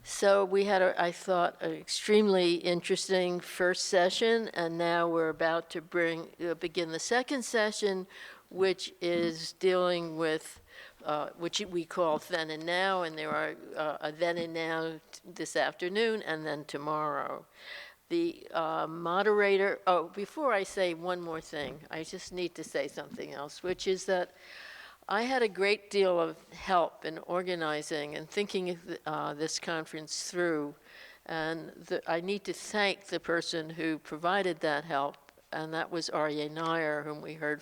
So we had, I thought, an extremely interesting first session, and now we're about to begin the second session, which is dealing with, which we call then and now, and there are a then and now this afternoon and then tomorrow. The moderator, before I say one more thing, I just need to say something else, which is that I had a great deal of help in organizing and thinking this conference through, and I need to thank the person who provided that help, and that was Arye Nair, whom we heard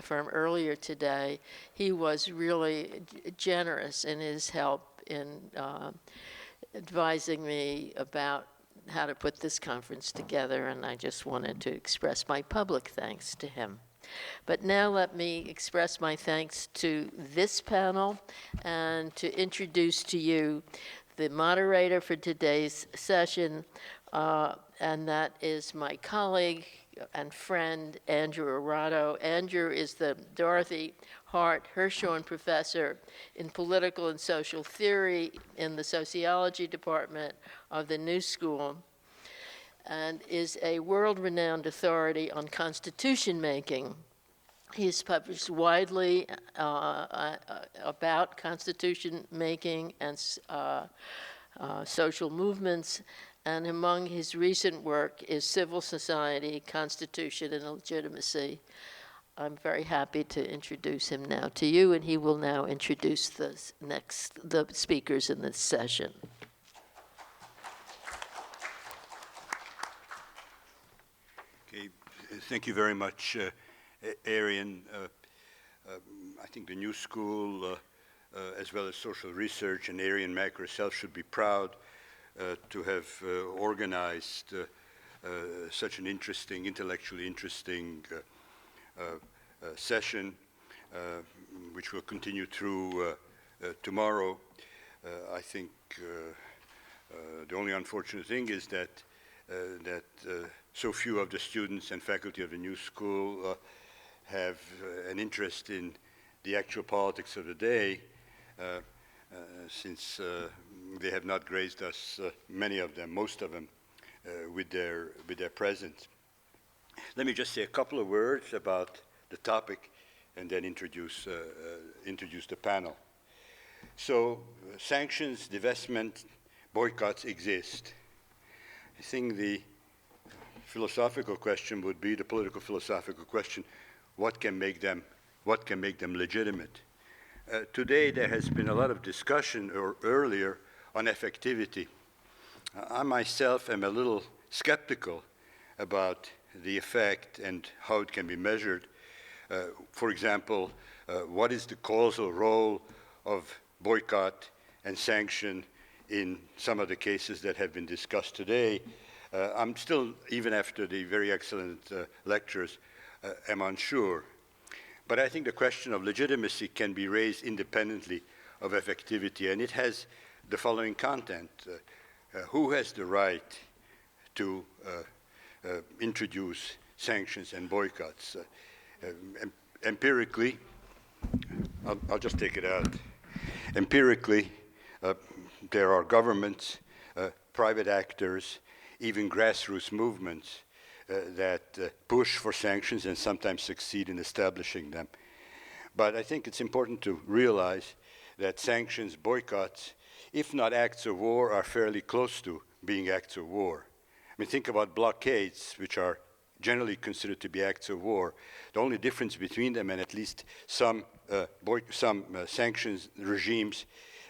from earlier today. He was really generous in his help in advising me about how to put this conference together, and I just wanted to express my public thanks to him. But now let me express my thanks to this panel and to introduce to you the moderator for today's session, and that is my colleague and friend, Andrew Arado. Andrew is the Dorothy Hart Hirshhorn Professor in Political and Social Theory in the Sociology Department of the New School, and is a world-renowned authority on constitution making. He has published widely about constitution making and social movements, and among his recent work is Civil Society, Constitution, and Legitimacy. I'm very happy to introduce him now to you, and he will now introduce the speakers in this session. Okay, thank you very much, Arian. I think the New School, as well as social research, and Arian Mack herself should be proud to have organized such an interesting, intellectually interesting session, which will continue through tomorrow. I think the only unfortunate thing is that so few of the students and faculty of the New School have an interest in the actual politics of the day, since they have not graced us, many of them, most of them, with their presence. Let me just say a couple of words about the topic and then introduce the panel. So, sanctions, divestment, boycotts exist. I think the philosophical question would be, the political philosophical question, what can make them legitimate? Today there has been a lot of discussion earlier on effectivity. I myself am a little skeptical about the effect and how it can be measured. For example, what is the causal role of boycott and sanction in some of the cases that have been discussed today? I'm still, even after the very excellent lectures, am unsure. But I think the question of legitimacy can be raised independently of effectivity, and it has the following content. Who has the right to introduce sanctions and boycotts? Empirically, I'll just take it out. Empirically, there are governments, private actors, even grassroots movements that push for sanctions and sometimes succeed in establishing them. But I think it's important to realize that sanctions, boycotts, if not acts of war, are fairly close to being acts of war. I mean, think about blockades, which are generally considered to be acts of war. The only difference between them and at least some sanctions regimes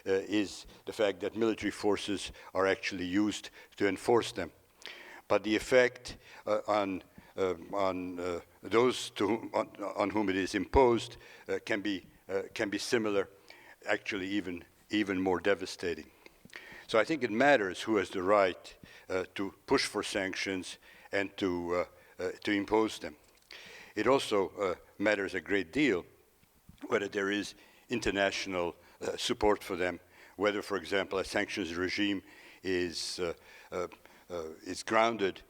is the fact that military forces are actually used to enforce them. But the effect on those on whom it is imposed can be similar, actually even more devastating. So I think it matters who has the right to push for sanctions and to impose them. It also matters a great deal whether there is international support for them, whether, for example, a sanctions regime is grounded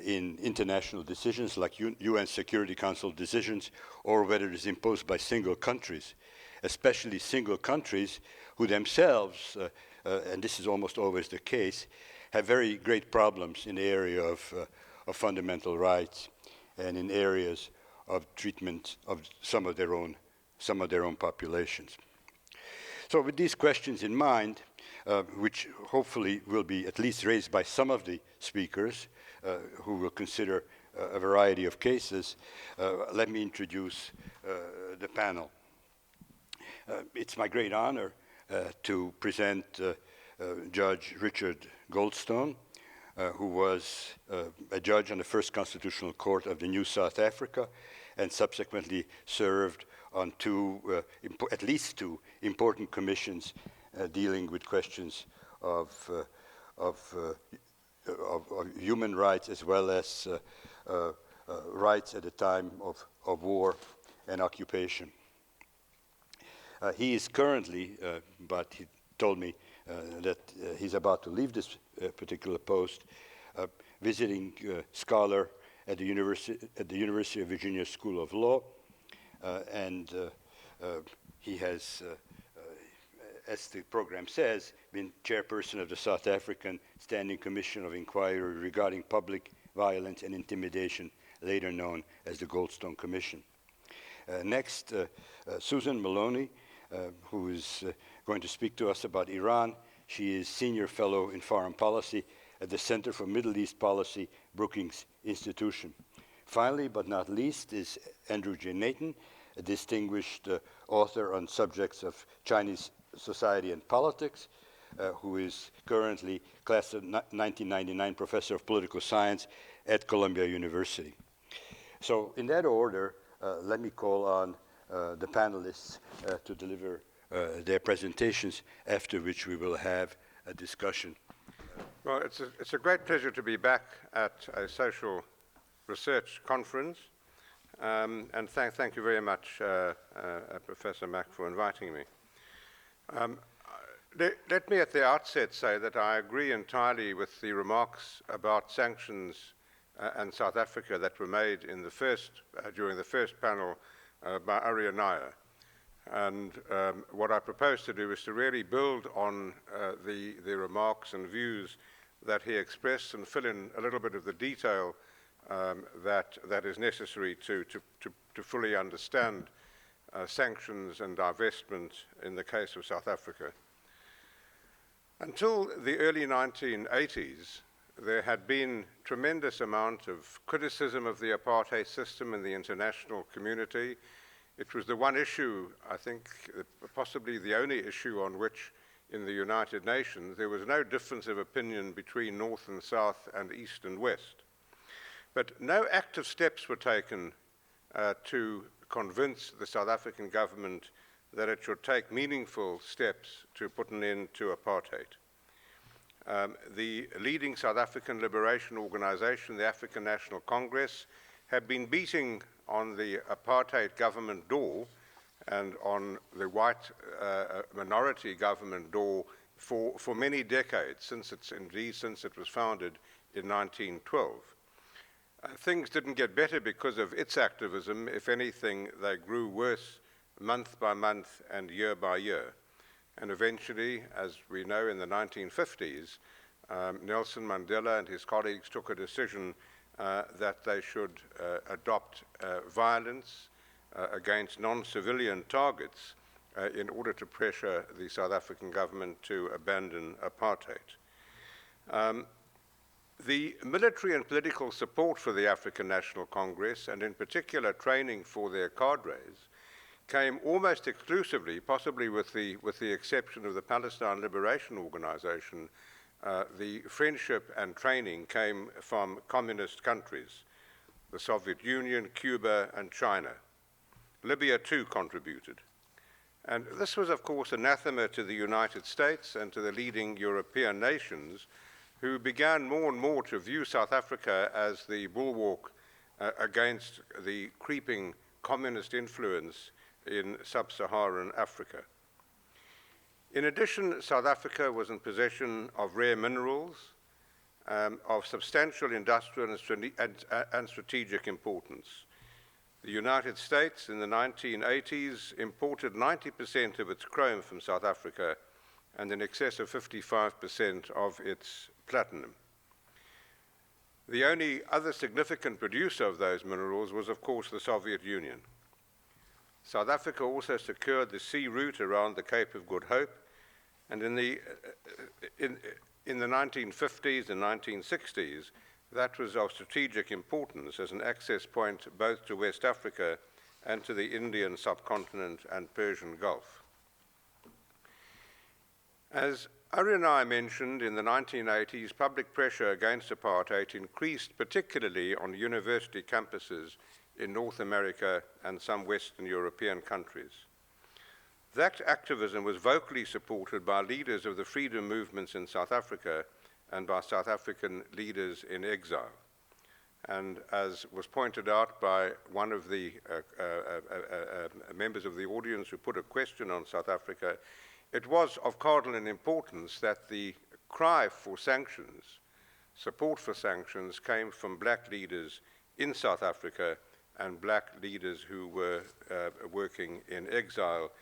in international decisions like UN Security Council decisions, or whether it is imposed by single countries, especially single countries who themselves and this is almost always the case, have very great problems in the area of fundamental rights and in areas of treatment of some of their own populations. So with these questions in mind, which hopefully will be at least raised by some of the speakers who will consider a variety of cases, let me introduce the panel. It's my great honor to present Judge Richard Goldstone, who was a judge on the First Constitutional Court of the New South Africa and subsequently served on at least two important commissions dealing with questions of human rights as well as rights at a time of war and occupation. He is currently, but he told me that he's about to leave this particular post, visiting scholar at the University of Virginia School of Law, and he has, as the program says, been chairperson of the South African Standing Commission of Inquiry regarding public violence and intimidation, later known as the Goldstone Commission. Next, Suzanne Maloney, who is going to speak to us about Iran. She is Senior Fellow in Foreign Policy at the Center for Middle East Policy, Brookings Institution. Finally, but not least, is Andrew J. Nathan, a distinguished author on subjects of Chinese society and politics, who is currently class of 1999 professor of political science at Columbia University. So in that order, let me call on the panelists to deliver their presentations, after which we will have a discussion. Well, it's a great pleasure to be back at a social research conference, and thank you very much, Professor Mack, for inviting me. Let me at the outset say that I agree entirely with the remarks about sanctions and South Africa that were made in during the first panel by Ariya Nair. And what I propose to do is to really build on the remarks and views that he expressed and fill in a little bit of the detail that is necessary to fully understand sanctions and divestment in the case of South Africa. Until the early 1980s, there had been tremendous amount of criticism of the apartheid system in the international community. It was the one issue, I think, possibly the only issue on which in the United Nations there was no difference of opinion between North and South and East and West. But no active steps were taken to convince the South African government that it should take meaningful steps to put an end to apartheid. The leading South African liberation organization, the African National Congress, had been beating on the apartheid government door and on the white minority government door for many decades, since it was founded in 1912. Things didn't get better because of its activism. If anything, they grew worse month by month and year by year. And eventually, as we know, in the 1950s, Nelson Mandela and his colleagues took a decision that they should adopt violence against non-civilian targets in order to pressure the South African government to abandon apartheid. The military and political support for the African National Congress, and in particular training for their cadres, came almost exclusively, possibly with the exception of the Palestine Liberation Organization, the friendship and training came from communist countries, the Soviet Union, Cuba, and China. Libya too contributed. And this was, of course, anathema to the United States and to the leading European nations, who began more and more to view South Africa as the bulwark against the creeping communist influence in sub-Saharan Africa. In addition, South Africa was in possession of rare minerals of substantial industrial and strategic importance. The United States in the 1980s imported 90% of its chrome from South Africa, and in excess of 55% of its platinum. The only other significant producer of those minerals was, of course, the Soviet Union. South Africa also secured the sea route around the Cape of Good Hope, and in the 1950s and 1960s, that was of strategic importance as an access point both to West Africa and to the Indian subcontinent and Persian Gulf. As Ari and I mentioned, in the 1980s, public pressure against apartheid increased, particularly on university campuses in North America and some Western European countries. That activism was vocally supported by leaders of the freedom movements in South Africa and by South African leaders in exile. And as was pointed out by one of the members of the audience who put a question on South Africa, it was of cardinal importance that the cry for sanctions, support for sanctions, came from black leaders in South Africa and black leaders who were working in exile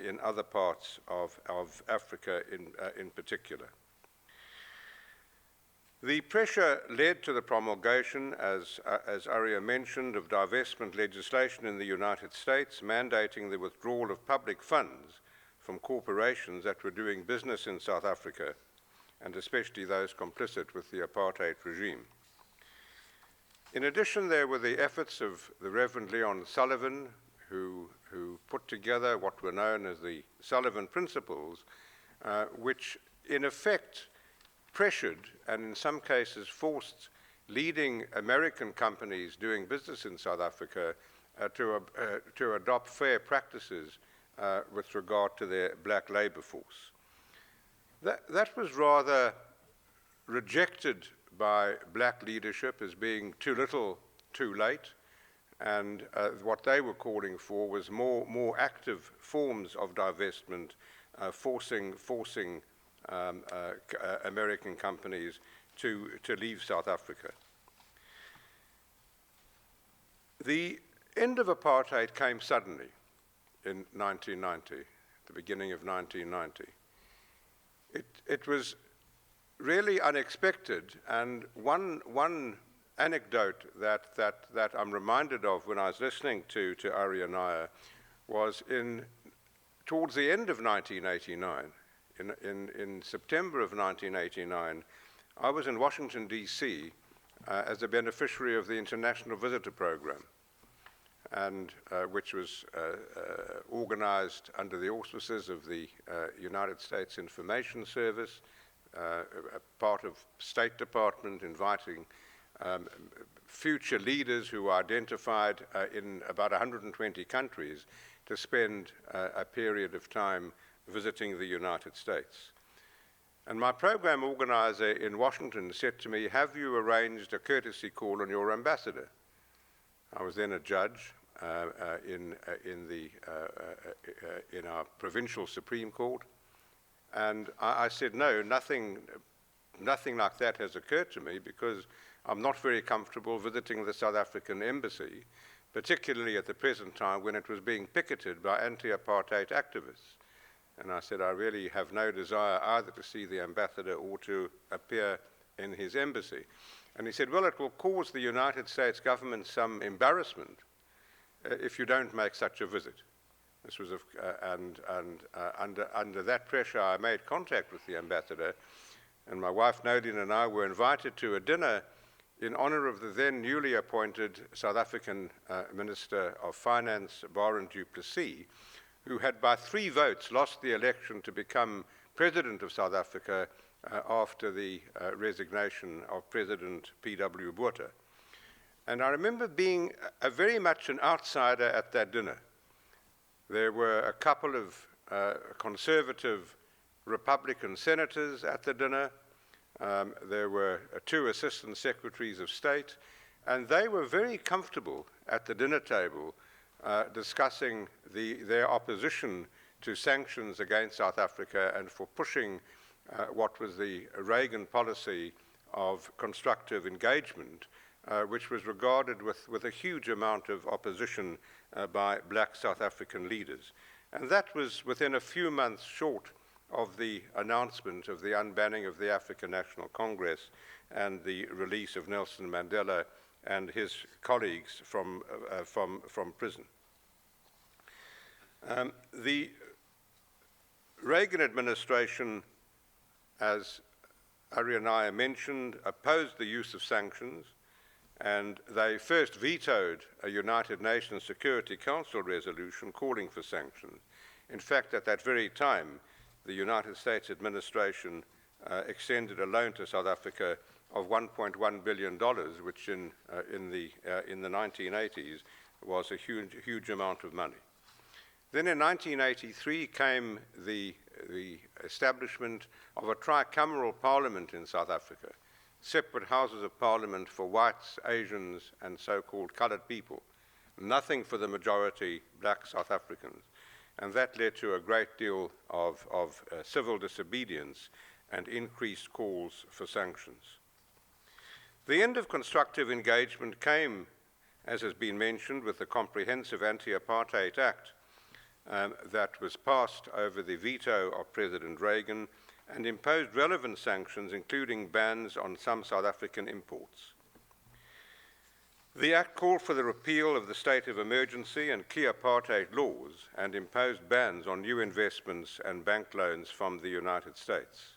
in other parts of Africa in particular. The pressure led to the promulgation, as Aria mentioned, of divestment legislation in the United States, mandating the withdrawal of public funds from corporations that were doing business in South Africa, and especially those complicit with the apartheid regime. In addition, there were the efforts of the Reverend Leon Sullivan, who put together what were known as the Sullivan Principles, which in effect pressured and in some cases forced leading American companies doing business in South Africa to adopt fair practices with regard to their black labor force. That was rather rejected by black leadership as being too little, too late, and what they were calling for was more active forms of divestment, forcing American companies to leave South Africa. The end of apartheid came suddenly in 1990, the beginning of 1990. It was really unexpected, and one anecdote that I'm reminded of when I was listening to Ari and I was towards the end of 1989, in September of 1989, I was in Washington, D.C. As a beneficiary of the International Visitor Program, and which was organized under the auspices of the United States Information Service, a part of State Department, inviting future leaders who were identified in about 120 countries to spend a period of time visiting the United States. And my program organizer in Washington said to me, "Have you arranged a courtesy call on your ambassador?" I was then a judge in our provincial Supreme Court, and I said, "No, nothing like that has occurred to me, because I'm not very comfortable visiting the South African embassy, particularly at the present time when it was being picketed by anti-apartheid activists." And I said, "I really have no desire either to see the ambassador or to appear in his embassy." And he said, "Well, it will cause the United States government some embarrassment if you don't make such a visit." This was, under that pressure, I made contact with the ambassador, and my wife Nadine and I were invited to a dinner in honor of the then newly appointed South African Minister of Finance, Baron du Plessis, who had by 3 votes lost the election to become President of South Africa after the resignation of President P.W. Botha. And I remember being very much an outsider at that dinner. There were a couple of conservative Republican senators at the dinner. There were 2 assistant secretaries of state, and they were very comfortable at the dinner table discussing their opposition to sanctions against South Africa and for pushing what was the Reagan policy of constructive engagement, which was regarded with a huge amount of opposition by black South African leaders. And that was within a few months short of the announcement of the unbanning of the African National Congress and the release of Nelson Mandela and his colleagues from prison. The Reagan administration, as Arianaya mentioned, opposed the use of sanctions, and they first vetoed a United Nations Security Council resolution calling for sanctions. In fact, at that very time, the United States administration extended a loan to South Africa of $1.1 billion, which in the 1980s was a huge amount of money. Then in 1983 came the establishment of a tricameral parliament in South Africa, separate houses of parliament for whites, Asians, and so-called colored people, nothing for the majority black South Africans. And that led to a great deal of civil disobedience and increased calls for sanctions. The end of constructive engagement came, as has been mentioned, with the Comprehensive Anti-Apartheid Act that was passed over the veto of President Reagan and imposed relevant sanctions, including bans on some South African imports. The Act called for the repeal of the state of emergency and key apartheid laws and imposed bans on new investments and bank loans from the United States.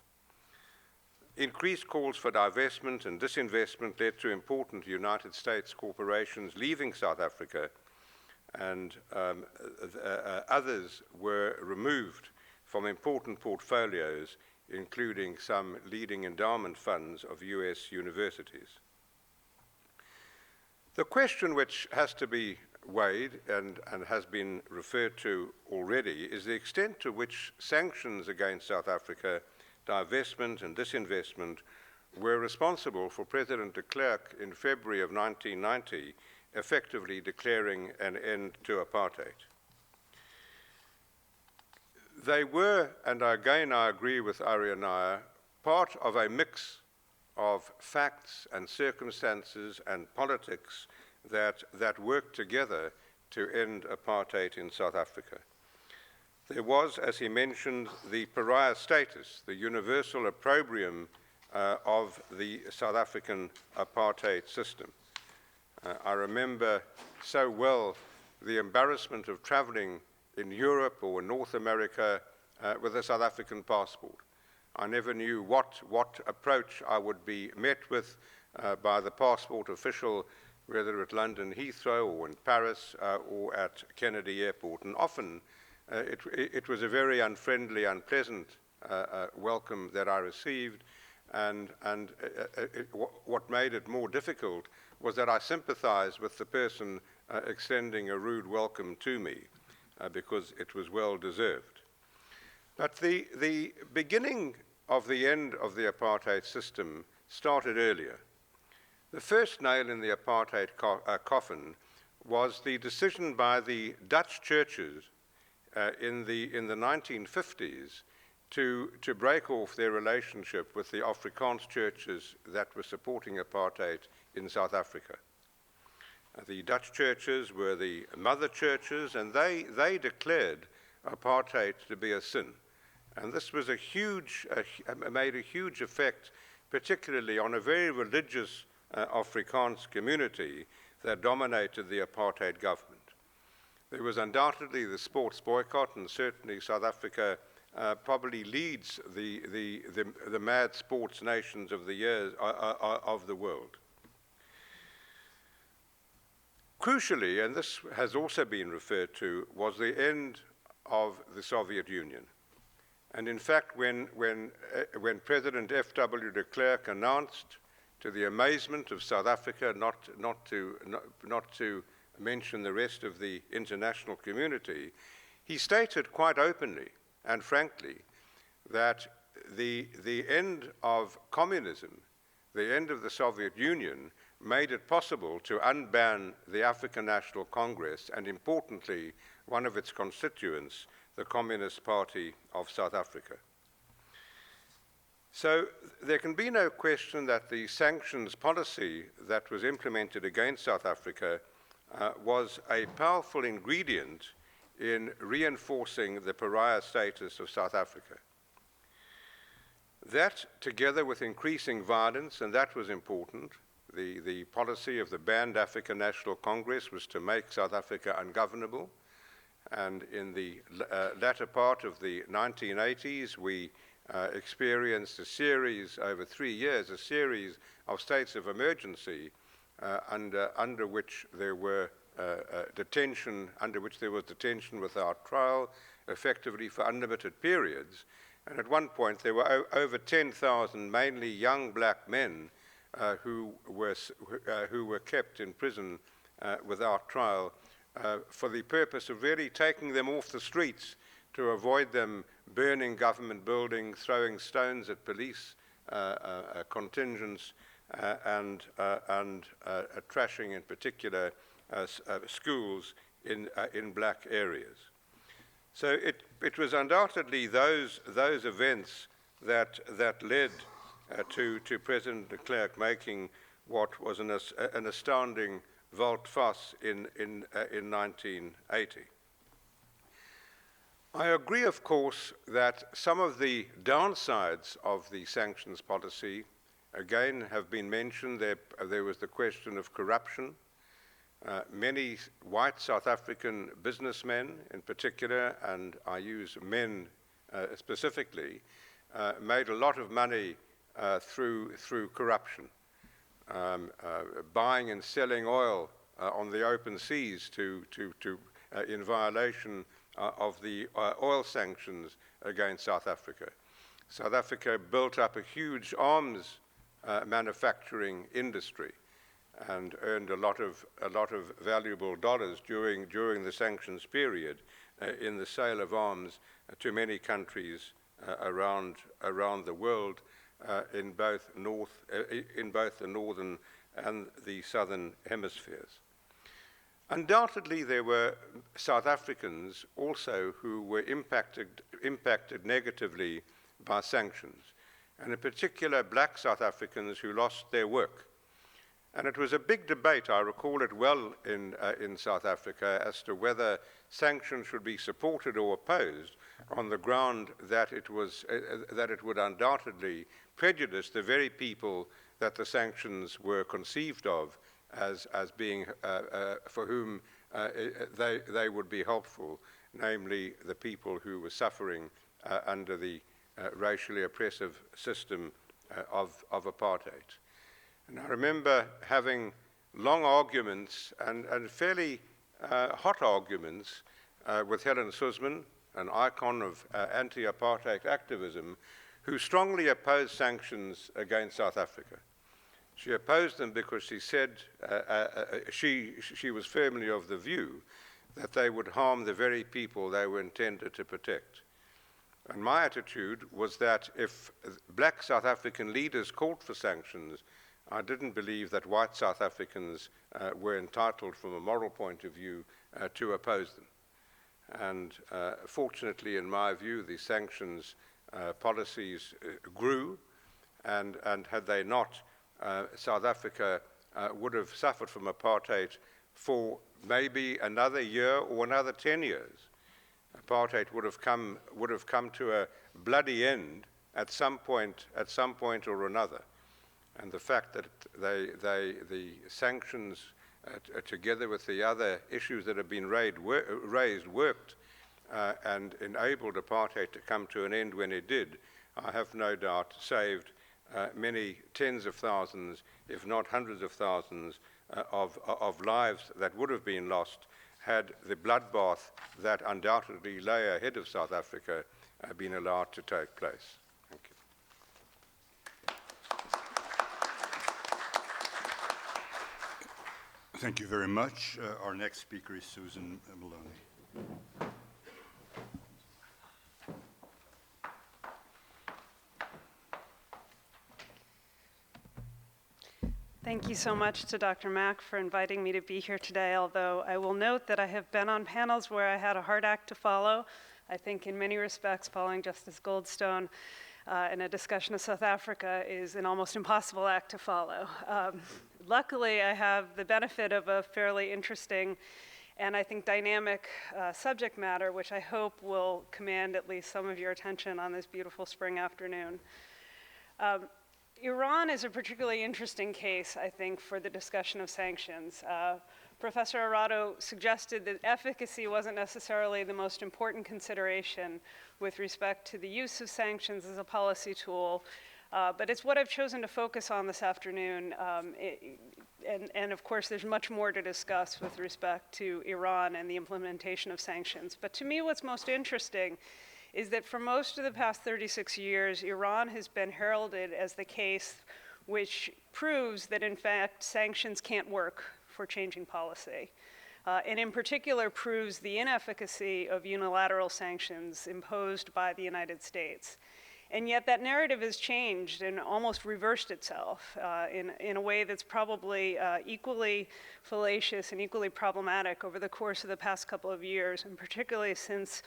Increased calls for divestment and disinvestment led to important United States corporations leaving South Africa, and others were removed from important portfolios, including some leading endowment funds of US universities. The question which has to be weighed and has been referred to already is the extent to which sanctions against South Africa, divestment and disinvestment, were responsible for President de Klerk in February of 1990 effectively declaring an end to apartheid. They were, and again I agree with Arianaya, part of a mix of facts and circumstances and politics that worked together to end apartheid in South Africa. There was, as he mentioned, the Pariah Status, the universal opprobrium of the South African apartheid system. I remember so well the embarrassment of traveling in Europe or in North America with a South African passport. I never knew what approach I would be met with by the passport official, whether at London Heathrow or in Paris or at Kennedy Airport. And often it was a very unfriendly, unpleasant welcome that I received. And what made it more difficult was that I sympathized with the person extending a rude welcome to me because it was well deserved. But the beginning of the end of the apartheid system started earlier. The first nail in the apartheid coffin was the decision by the Dutch churches in the 1950s to break off their relationship with the Afrikaans churches that were supporting apartheid in South Africa. The Dutch churches were the mother churches, and they declared apartheid to be a sin. And this was made a huge effect, particularly on a very religious Afrikaans community that dominated the apartheid government. There was undoubtedly the sports boycott, and certainly South Africa probably leads the mad sports nations of the world. Crucially, and this has also been referred to, was the end of the Soviet Union. And in fact, when President F.W. de Klerk announced, to the amazement of South Africa, not to mention the rest of the international community, he stated quite openly and frankly that the end of communism, the end of the Soviet Union, made it possible to unban the African National Congress and, importantly, one of its constituents, the Communist Party of South Africa. So there can be no question that the sanctions policy that was implemented against South Africa was a powerful ingredient in reinforcing the pariah status of South Africa. That, together with increasing violence, and that was important, the policy of the banned African National Congress was to make South Africa ungovernable. And in the latter part of the 1980s, we experienced a series, over 3 years, a series of states of emergency under which there were detention without trial, effectively for unlimited periods. And at one point, there were over 10,000 mainly young black men who were kept in prison without trial for the purpose of really taking them off the streets to avoid them burning government buildings, throwing stones at police contingents, and trashing, in particular, schools in black areas. So it was undoubtedly those events that led to President de Klerk making what was an astounding volte-face in 1980. I agree, of course, that some of the downsides of the sanctions policy, again, have been mentioned. There was the question of corruption. Many white South African businessmen in particular, and I use men specifically, made a lot of money through corruption, buying and selling oil on the open seas in violation of the oil sanctions against South Africa. South Africa built up a huge arms manufacturing industry and earned a lot of valuable dollars during the sanctions period in the sale of arms to many countries around the world, in both the northern and the southern hemispheres. Undoubtedly, there were South Africans also who were impacted negatively by sanctions, and in particular black South Africans who lost their work. And it was a big debate, I recall it well, in South Africa as to whether sanctions should be supported or opposed on the ground that it would undoubtedly prejudice the very people that the sanctions were conceived of as being for whom they would be helpful, namely the people who were suffering under the racially oppressive system of apartheid. And I remember having long arguments and fairly hot arguments with Helen Suzman, an icon of anti-apartheid activism, who strongly opposed sanctions against South Africa. She opposed them because she said she was firmly of the view that they would harm the very people they were intended to protect. And my attitude was that if black South African leaders called for sanctions, I didn't believe that white South Africans were entitled from a moral point of view to oppose them. And fortunately, in my view, the sanctions policies grew, and had they not, South Africa would have suffered from apartheid for maybe another year or another 10 years. Apartheid would have come to a bloody end at some point or another. And the fact that the sanctions, together with the other issues that have been raised, worked and enabled apartheid to come to an end when it did, I have no doubt saved many tens of thousands, if not hundreds of thousands, of lives that would have been lost had the bloodbath that undoubtedly lay ahead of South Africa been allowed to take place. Thank you. Thank you very much. Our next speaker is Suzanne Maloney. Thank you so much to Dr. Mack for inviting me to be here today, although I will note that I have been on panels where I had a hard act to follow. I think in many respects following Justice Goldstone in a discussion of South Africa is an almost impossible act to follow. Luckily, I have the benefit of a fairly interesting and I think dynamic subject matter, which I hope will command at least some of your attention on this beautiful spring afternoon. Iran is a particularly interesting case, I think, for the discussion of sanctions. Professor Arado suggested that efficacy wasn't necessarily the most important consideration with respect to the use of sanctions as a policy tool, but it's what I've chosen to focus on this afternoon. And of course, there's much more to discuss with respect to Iran and the implementation of sanctions. But to me, what's most interesting is that for most of the past 36 years, Iran has been heralded as the case which proves that, in fact, sanctions can't work for changing policy. And in particular, proves the inefficacy of unilateral sanctions imposed by the United States. And yet that narrative has changed and almost reversed itself in a way that's probably equally fallacious and equally problematic over the course of the past couple of years, and particularly since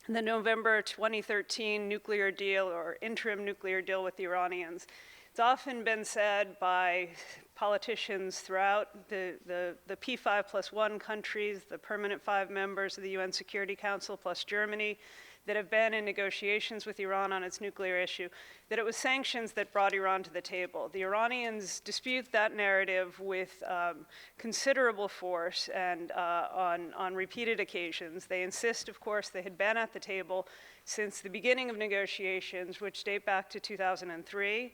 the November 2013 nuclear deal or interim nuclear deal with the Iranians. It's often been said by politicians throughout the P5+1 countries, the permanent 5 members of the UN Security Council plus Germany, that have been in negotiations with Iran on its nuclear issue, that it was sanctions that brought Iran to the table. The Iranians dispute that narrative with considerable force and on repeated occasions. They insist, of course, they had been at the table since the beginning of negotiations, which date back to 2003,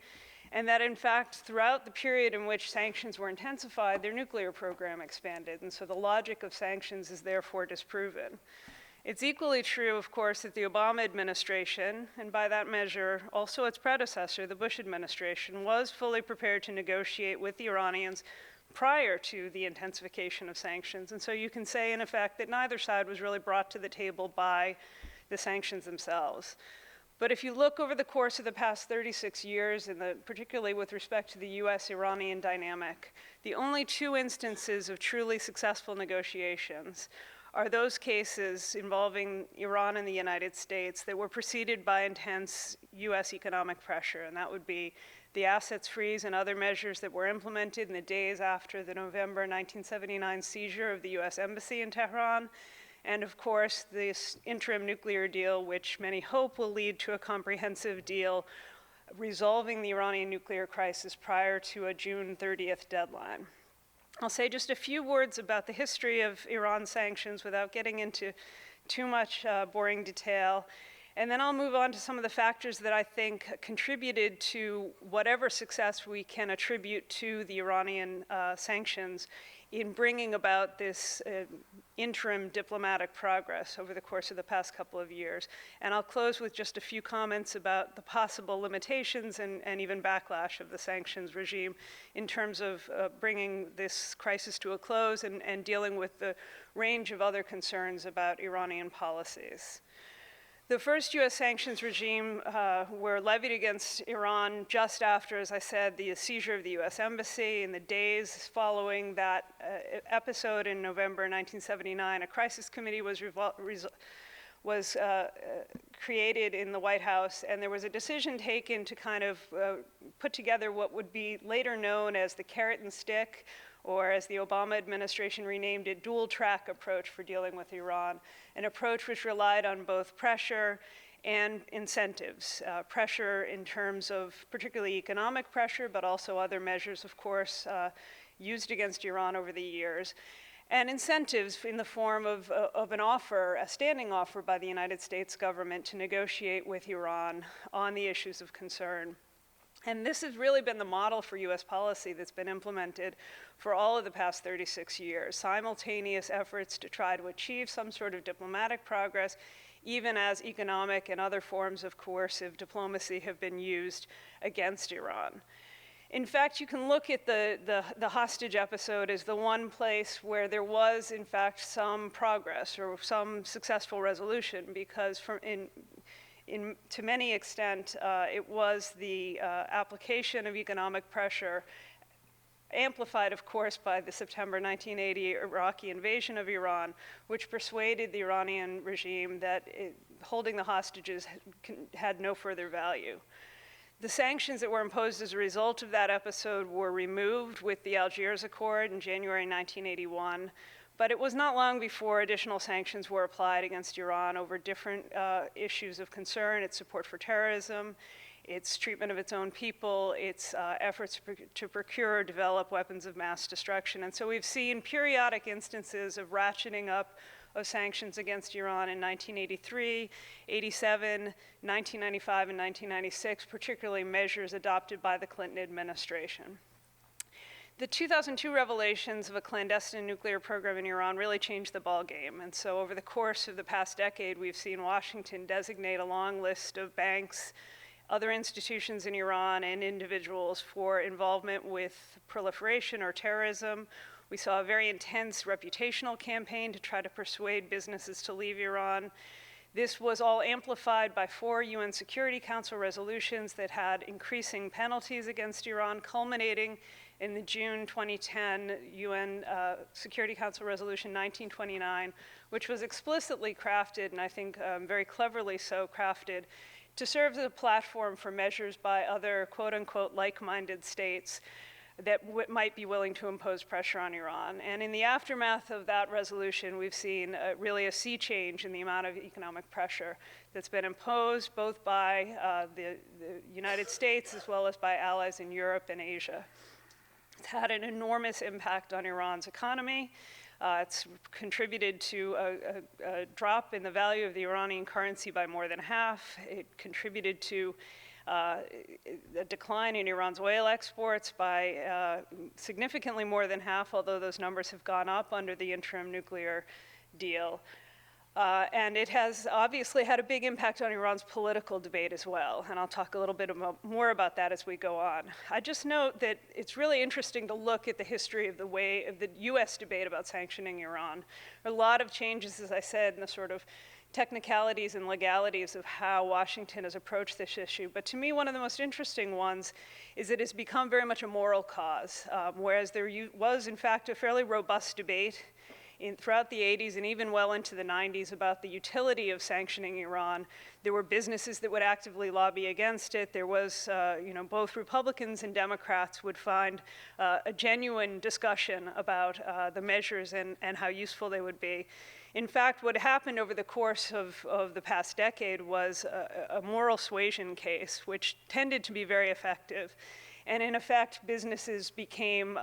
and that in fact, throughout the period in which sanctions were intensified, their nuclear program expanded, and so the logic of sanctions is therefore disproven. It's equally true, of course, that the Obama administration, and by that measure, also its predecessor, the Bush administration, was fully prepared to negotiate with the Iranians prior to the intensification of sanctions. And so you can say, in effect, that neither side was really brought to the table by the sanctions themselves. But if you look over the course of the past 36 years, and particularly with respect to the US-Iranian dynamic, the only 2 instances of truly successful negotiations are those cases involving Iran and the United States that were preceded by intense US economic pressure, and that would be the assets freeze and other measures that were implemented in the days after the November 1979 seizure of the US Embassy in Tehran, and of course this interim nuclear deal, which many hope will lead to a comprehensive deal resolving the Iranian nuclear crisis prior to a June 30th deadline. I'll say just a few words about the history of Iran sanctions without getting into too much boring detail. And then I'll move on to some of the factors that I think contributed to whatever success we can attribute to the Iranian sanctions in bringing about this interim diplomatic progress over the course of the past couple of years. And I'll close with just a few comments about the possible limitations and even backlash of the sanctions regime in terms of bringing this crisis to a close and dealing with the range of other concerns about Iranian policies. The first US sanctions regime were levied against Iran just after, as I said, the seizure of the US Embassy. In the days following that episode in November 1979, a crisis committee was created in the White House, and there was a decision taken to kind of put together what would be later known as the carrot and stick, or as the Obama administration renamed it, dual-track approach for dealing with Iran, an approach which relied on both pressure and incentives. Pressure in terms of particularly economic pressure, but also other measures, of course, used against Iran over the years, and incentives in the form of an offer, a standing offer by the United States government to negotiate with Iran on the issues of concern. And this has really been the model for US policy that's been implemented for all of the past 36 years, simultaneous efforts to try to achieve some sort of diplomatic progress, even as economic and other forms of coercive diplomacy have been used against Iran. In fact, you can look at the hostage episode as the one place where there was, in fact, some progress or some successful resolution, because to many extent, it was the application of economic pressure, amplified, of course, by the September 1980 Iraqi invasion of Iran, which persuaded the Iranian regime that holding the hostages had no further value. The sanctions that were imposed as a result of that episode were removed with the Algiers Accord in January 1981. But it was not long before additional sanctions were applied against Iran over different issues of concern, its support for terrorism, its treatment of its own people, its efforts to procure or develop weapons of mass destruction. And so we've seen periodic instances of ratcheting up of sanctions against Iran in 1983, 87, 1995, and 1996, particularly measures adopted by the Clinton administration. The 2002 revelations of a clandestine nuclear program in Iran really changed the ballgame. And so over the course of the past decade, we've seen Washington designate a long list of banks, other institutions in Iran, and individuals for involvement with proliferation or terrorism. We saw a very intense reputational campaign to try to persuade businesses to leave Iran. This was all amplified by 4 UN Security Council resolutions that had increasing penalties against Iran, culminating in the June 2010 UN Security Council Resolution 1929, which was explicitly crafted, and I think very cleverly so crafted, to serve as a platform for measures by other quote-unquote like-minded states that might be willing to impose pressure on Iran. And in the aftermath of that resolution, we've seen really a sea change in the amount of economic pressure that's been imposed both by the United States as well as by allies in Europe and Asia. It's had an enormous impact on Iran's economy. It's contributed to a drop in the value of the Iranian currency by more than half. It contributed to a decline in Iran's oil exports by significantly more than half, although those numbers have gone up under the interim nuclear deal. And it has obviously had a big impact on Iran's political debate as well, and I'll talk a little bit more about that as we go on. I just note that it's really interesting to look at the history of the US debate about sanctioning Iran. There are a lot of changes, as I said, in the sort of technicalities and legalities of how Washington has approached this issue. But to me, one of the most interesting ones is it has become very much a moral cause, whereas there was, in fact, a fairly robust debate throughout the 80s and even well into the 90s about the utility of sanctioning Iran. There were businesses that would actively lobby against it. There was, both Republicans and Democrats would find a genuine discussion about the measures and how useful they would be. In fact, what happened over the course of the past decade was a moral suasion case, which tended to be very effective. And in effect, businesses became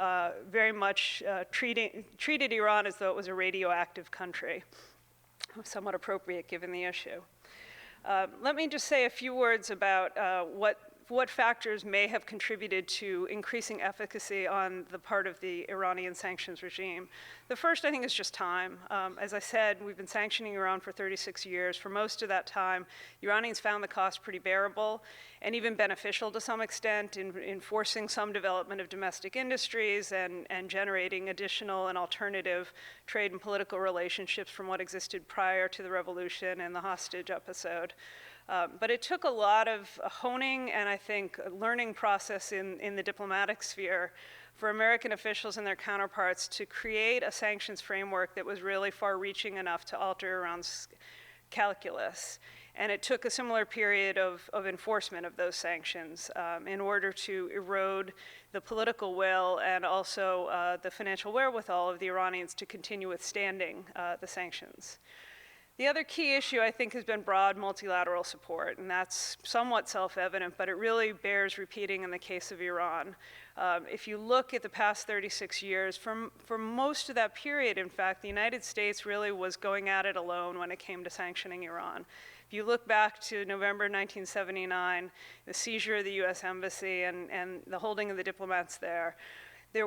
very much treated Iran as though it was a radioactive country, somewhat appropriate given the issue. Let me just say a few words about what factors may have contributed to increasing efficacy on the part of the Iranian sanctions regime. The first, I think, is just time. As I said, we've been sanctioning Iran for 36 years. For most of that time, the Iranians found the cost pretty bearable and even beneficial to some extent in forcing some development of domestic industries and generating additional and alternative trade and political relationships from what existed prior to the revolution and the hostage episode. But it took a lot of honing and, I think, a learning process in the diplomatic sphere for American officials and their counterparts to create a sanctions framework that was really far-reaching enough to alter Iran's calculus. And it took a similar period of enforcement of those sanctions in order to erode the political will and also the financial wherewithal of the Iranians to continue withstanding the sanctions. The other key issue, I think, has been broad multilateral support, and that's somewhat self-evident, but it really bears repeating in the case of Iran. If you look at the past 36 years, for most of that period, in fact, the United States really was going at it alone when it came to sanctioning Iran. If you look back to November 1979, the seizure of the US Embassy and the holding of the diplomats there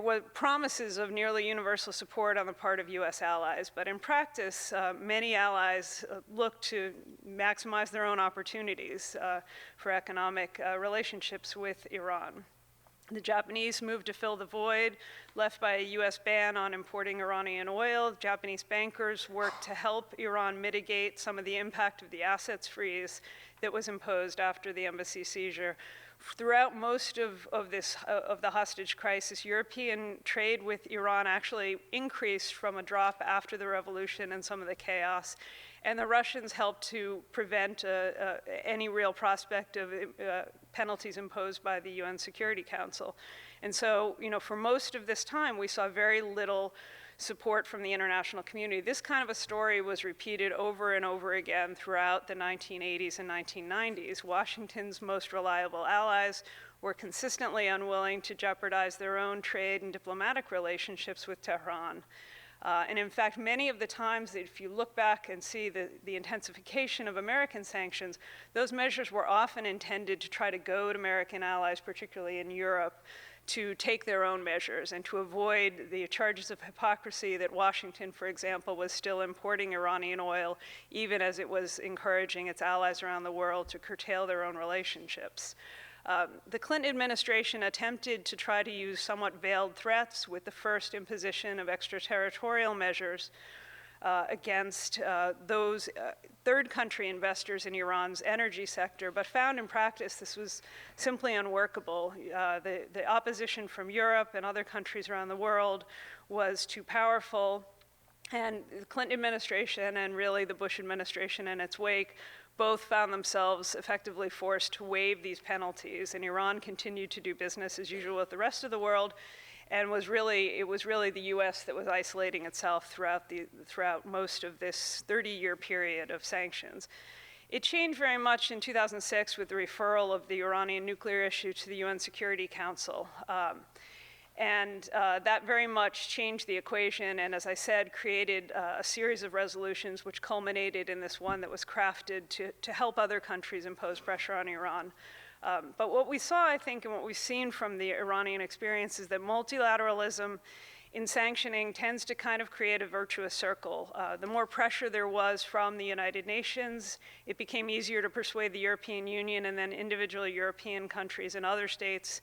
were promises of nearly universal support on the part of US allies, but in practice, many allies looked to maximize their own opportunities for economic relationships with Iran. The Japanese moved to fill the void left by a US ban on importing Iranian oil. Japanese bankers worked to help Iran mitigate some of the impact of the assets freeze that was imposed after the embassy seizure. Throughout most of the hostage crisis, European trade with Iran actually increased from a drop after the revolution and some of the chaos. And the Russians helped to prevent any real prospect of penalties imposed by the UN Security Council. And so, for most of this time, we saw very little support from the international community. This kind of a story was repeated over and over again throughout the 1980s and 1990s. Washington's most reliable allies were consistently unwilling to jeopardize their own trade and diplomatic relationships with Tehran. And in fact, many of the times, if you look back and see the intensification of American sanctions, those measures were often intended to try to goad American allies, particularly in Europe, to take their own measures and to avoid the charges of hypocrisy that Washington, for example, was still importing Iranian oil, even as it was encouraging its allies around the world to curtail their own relationships. The Clinton administration attempted to try to use somewhat veiled threats with the first imposition of extraterritorial measures against those third country investors in Iran's energy sector, but found in practice this was simply unworkable. The opposition from Europe and other countries around the world was too powerful, and the Clinton administration and really the Bush administration in its wake both found themselves effectively forced to waive these penalties, and Iran continued to do business as usual with the rest of the world, and it was really the U.S. that was isolating itself throughout most of this 30-year period of sanctions. It changed very much in 2006 with the referral of the Iranian nuclear issue to the UN Security Council. That very much changed the equation and, as I said, created a series of resolutions which culminated in this one that was crafted to help other countries impose pressure on Iran. But what we saw, I think, and what we've seen from the Iranian experience is that multilateralism in sanctioning tends to kind of create a virtuous circle. The more pressure there was from the United Nations, it became easier to persuade the European Union and then individual European countries and other states,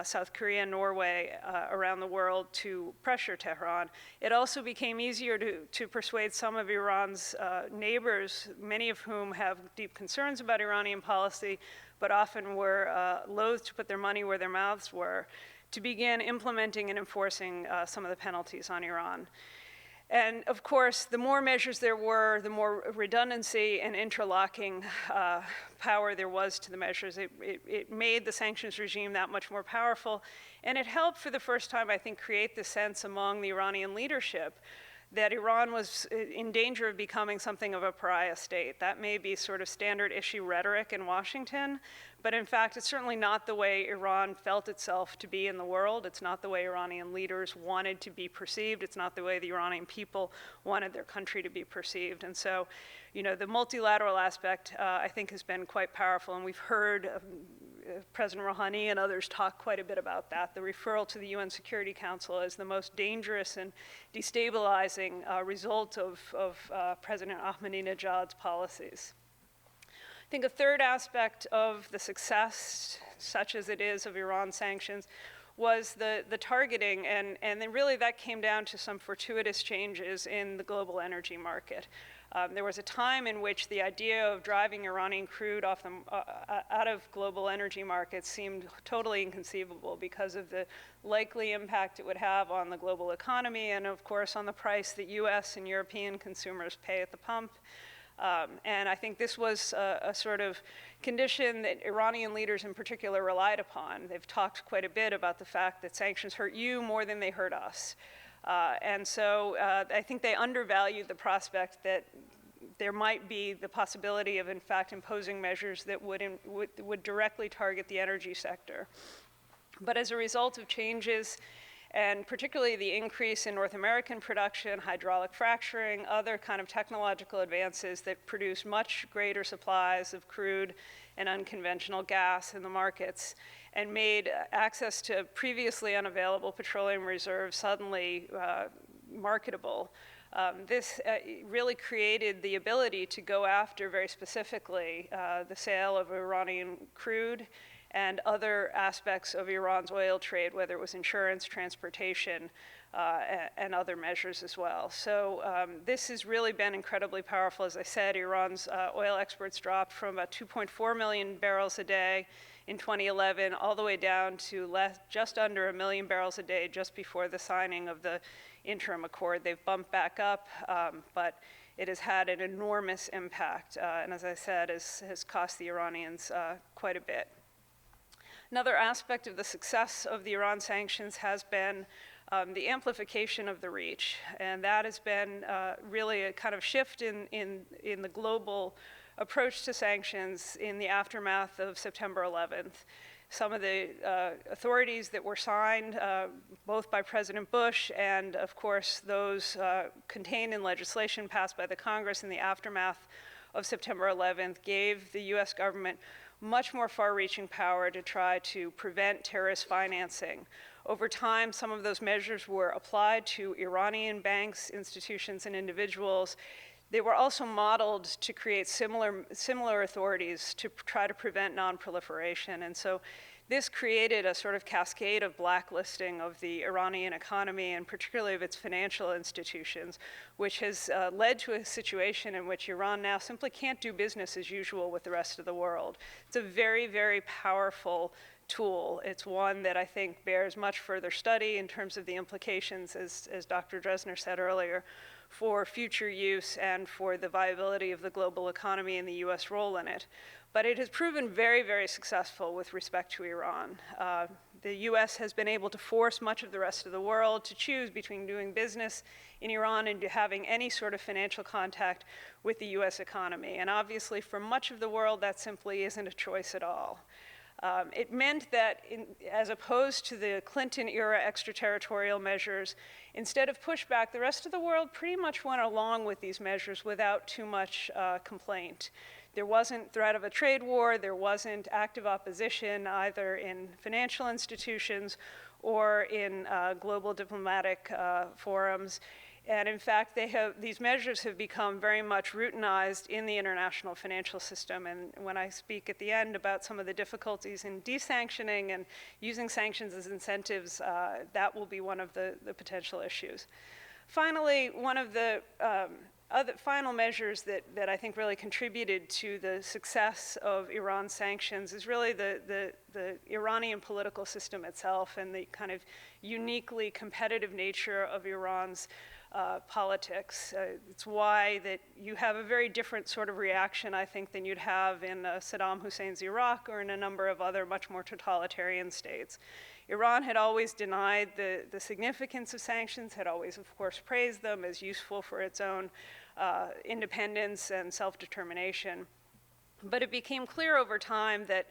South Korea, Norway, around the world to pressure Tehran. It also became easier to persuade some of Iran's neighbors, many of whom have deep concerns about Iranian policy, but often were loath to put their money where their mouths were, to begin implementing and enforcing some of the penalties on Iran. And of course, the more measures there were, the more redundancy and interlocking power there was to the measures. It made the sanctions regime that much more powerful, and it helped for the first time, I think, create the sense among the Iranian leadership that Iran was in danger of becoming something of a pariah state. That may be sort of standard issue rhetoric in Washington, but in fact, it's certainly not the way Iran felt itself to be in the world. It's not the way Iranian leaders wanted to be perceived. It's not the way the Iranian people wanted their country to be perceived. And so, the multilateral aspect, I think, has been quite powerful, and we've heard President Rouhani and others talk quite a bit about that. The referral to the UN Security Council is the most dangerous and destabilizing result of President Ahmadinejad's policies. I think a third aspect of the success, such as it is, of Iran sanctions was the targeting, and then really that came down to some fortuitous changes in the global energy market. There was a time in which the idea of driving Iranian crude out of global energy markets seemed totally inconceivable because of the likely impact it would have on the global economy and, of course, on the price that U.S. and European consumers pay at the pump. And I think this was a sort of condition that Iranian leaders in particular relied upon. They've talked quite a bit about the fact that sanctions hurt you more than they hurt us. And so I think they undervalued the prospect that there might be the possibility of, in fact, imposing measures that would directly target the energy sector. But as a result of changes, and particularly the increase in North American production, hydraulic fracturing, other kind of technological advances that produce much greater supplies of crude and unconventional gas in the markets, and made access to previously unavailable petroleum reserves suddenly marketable. This really created the ability to go after very specifically the sale of Iranian crude and other aspects of Iran's oil trade, whether it was insurance, transportation, and other measures as well. So this has really been incredibly powerful. As I said, Iran's oil exports dropped from about 2.4 million barrels a day in 2011 all the way down to just under 1 million barrels a day just before the signing of the interim accord. They've bumped back up, but it has had an enormous impact, and as I said, has cost the Iranians quite a bit. Another aspect of the success of the Iran sanctions has been the amplification of the reach. And that has been really a kind of shift in the global approach to sanctions in the aftermath of September 11th. Some of the authorities that were signed, both by President Bush and, of course, those contained in legislation passed by the Congress in the aftermath of September 11th, gave the U.S. government much more far-reaching power to try to prevent terrorist financing. Over time, some of those measures were applied to Iranian banks, institutions, and individuals. They were also modeled to create similar authorities to try to prevent non-proliferation. And so this created a sort of cascade of blacklisting of the Iranian economy and particularly of its financial institutions, which has led to a situation in which Iran now simply can't do business as usual with the rest of the world. It's a very, very powerful tool. It's one that I think bears much further study in terms of the implications, as Dr. Dresner said earlier, for future use and for the viability of the global economy and the U.S. role in it. But it has proven very, very successful with respect to Iran. The U.S. has been able to force much of the rest of the world to choose between doing business in Iran and having any sort of financial contact with the U.S. economy. And obviously, for much of the world, that simply isn't a choice at all. It meant that, as opposed to the Clinton-era extraterritorial measures, instead of pushback, the rest of the world pretty much went along with these measures without too much complaint. There wasn't threat of a trade war. There wasn't active opposition either in financial institutions or in global diplomatic forums. And in fact, these measures have become very much routinized in the international financial system. And when I speak at the end about some of the difficulties in desanctioning and using sanctions as incentives, that will be one of the potential issues. Finally, one of the other final measures that I think really contributed to the success of Iran's sanctions is really the Iranian political system itself and the kind of uniquely competitive nature of Iran's politics. It's why that you have a very different sort of reaction, I think, than you'd have in Saddam Hussein's Iraq or in a number of other much more totalitarian states. Iran had always denied the significance of sanctions, had always, of course, praised them as useful for its own independence and self-determination. But it became clear over time that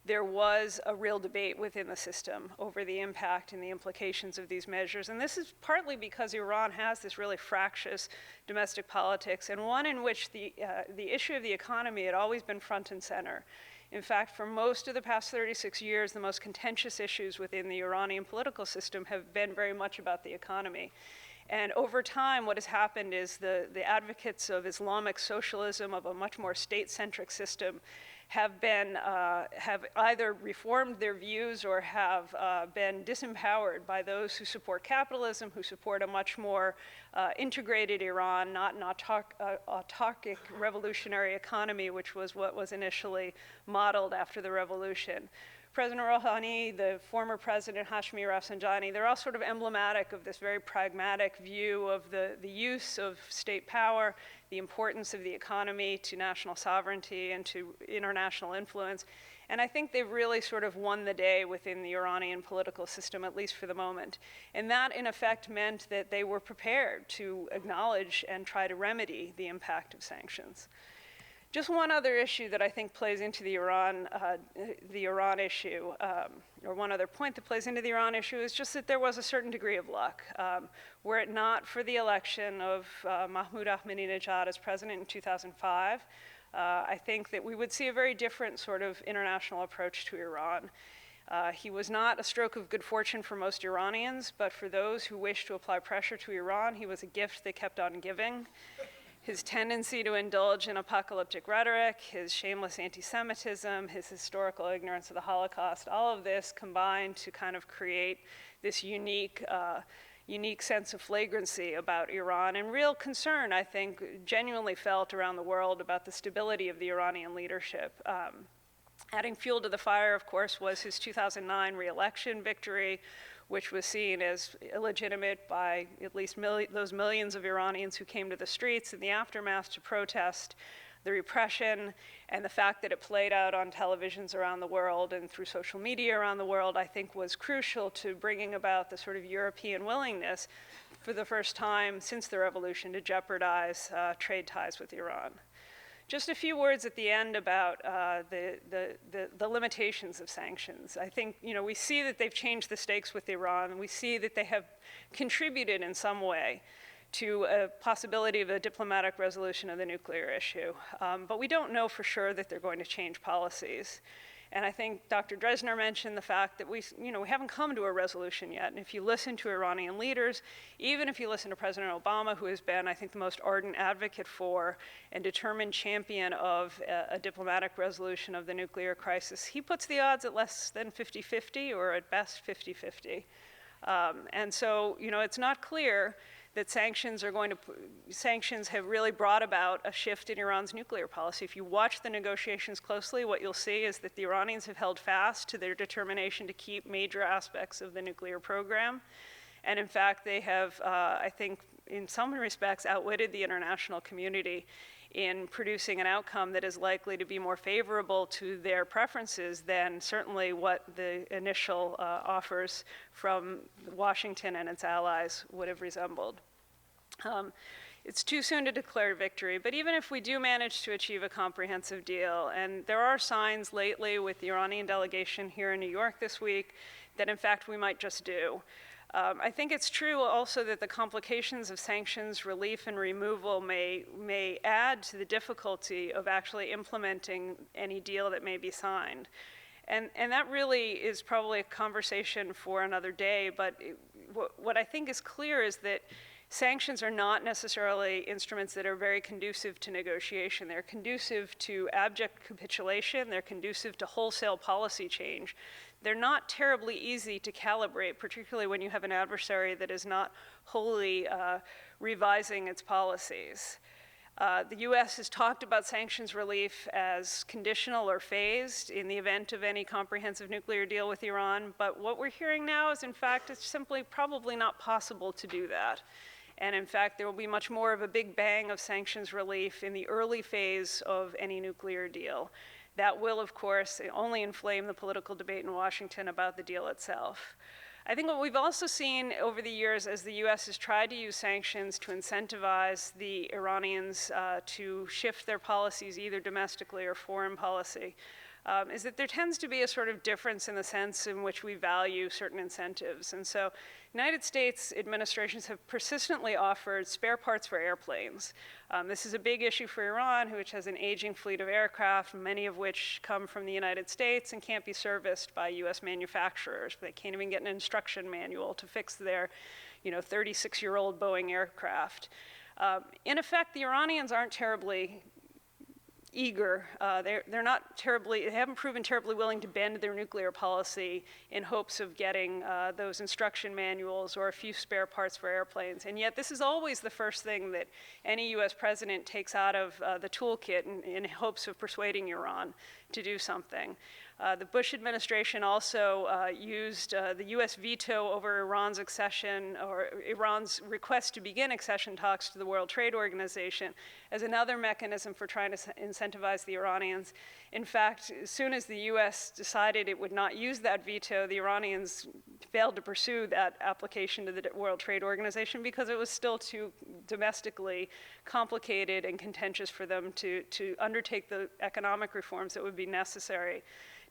there was a real debate within the system over the impact and the implications of these measures. And this is partly because Iran has this really fractious domestic politics, and one in which the issue of the economy had always been front and center. In fact, for most of the past 36 years, the most contentious issues within the Iranian political system have been very much about the economy. And over time, what has happened is the advocates of Islamic socialism, of a much more state-centric system, have either reformed their views or have been disempowered by those who support capitalism, who support a much more integrated Iran, not an autarkic revolutionary economy, which was what was initially modeled after the revolution. President Rouhani, the former president Hashemi Rafsanjani, they're all sort of emblematic of this very pragmatic view of the use of state power, the importance of the economy to national sovereignty and to international influence. And I think they've really sort of won the day within the Iranian political system, at least for the moment. And that, in effect, meant that they were prepared to acknowledge and try to remedy the impact of sanctions. Just one other issue that I think plays into the Iran issue, or one other point that plays into the Iran issue, is just that there was a certain degree of luck. Were it not for the election of Mahmoud Ahmadinejad as president in 2005, I think that we would see a very different sort of international approach to Iran. He was not a stroke of good fortune for most Iranians, but for those who wished to apply pressure to Iran, he was a gift they kept on giving. His tendency to indulge in apocalyptic rhetoric, his shameless anti-Semitism, his historical ignorance of the Holocaust, all of this combined to kind of create this unique sense of flagrancy about Iran and real concern, I think, genuinely felt around the world about the stability of the Iranian leadership. Adding fuel to the fire, of course, was his 2009 re-election victory, which was seen as illegitimate by at least those millions of Iranians who came to the streets in the aftermath to protest the repression and the fact that it played out on televisions around the world and through social media around the world, I think was crucial to bringing about the sort of European willingness for the first time since the revolution to jeopardize trade ties with Iran. Just a few words at the end about the limitations of sanctions. I think, we see that they've changed the stakes with Iran, and we see that they have contributed in some way to a possibility of a diplomatic resolution of the nuclear issue. But we don't know for sure that they're going to change policies. And I think Dr. Dresner mentioned the fact that we haven't come to a resolution yet. And if you listen to Iranian leaders, even if you listen to President Obama, who has been, I think, the most ardent advocate for and determined champion of a diplomatic resolution of the nuclear crisis, he puts the odds at less than 50-50, or at best 50-50. And so, it's not clear that sanctions have really brought about a shift in Iran's nuclear policy. If you watch the negotiations closely, what you'll see is that the Iranians have held fast to their determination to keep major aspects of the nuclear program. And in fact, they have, I think, in some respects, outwitted the international community in producing an outcome that is likely to be more favorable to their preferences than certainly what the initial offers from Washington and its allies would have resembled. It's too soon to declare victory, but even if we do manage to achieve a comprehensive deal, and there are signs lately with the Iranian delegation here in New York this week that in fact we might just do. I think it's true also that the complications of sanctions relief and removal may add to the difficulty of actually implementing any deal that may be signed. And that really is probably a conversation for another day, but what I think is clear is that sanctions are not necessarily instruments that are very conducive to negotiation. They're conducive to abject capitulation. They're conducive to wholesale policy change. They're not terribly easy to calibrate, particularly when you have an adversary that is not wholly revising its policies. The U.S. has talked about sanctions relief as conditional or phased in the event of any comprehensive nuclear deal with Iran, but what we're hearing now is, in fact, it's simply probably not possible to do that. And in fact, there will be much more of a big bang of sanctions relief in the early phase of any nuclear deal. That will, of course, only inflame the political debate in Washington about the deal itself. I think what we've also seen over the years as the U.S. has tried to use sanctions to incentivize the Iranians to shift their policies, either domestically or foreign policy, is that there tends to be a sort of difference in the sense in which we value certain incentives. And so United States administrations have persistently offered spare parts for airplanes. This is a big issue for Iran, which has an aging fleet of aircraft, many of which come from the United States and can't be serviced by US manufacturers. They can't even get an instruction manual to fix their 36-year-old Boeing aircraft. In effect, the Iranians aren't terribly eager. They haven't proven terribly willing to bend their nuclear policy in hopes of getting those instruction manuals or a few spare parts for airplanes. And yet this is always the first thing that any US president takes out of the toolkit in hopes of persuading Iran to do something. The Bush administration also used the US veto over Iran's accession, or Iran's request to begin accession talks to the World Trade Organization, as another mechanism for trying to incentivize the Iranians. In fact, as soon as the US decided it would not use that veto, the Iranians failed to pursue that application to the World Trade Organization because it was still too domestically complicated and contentious for them to undertake the economic reforms that would be necessary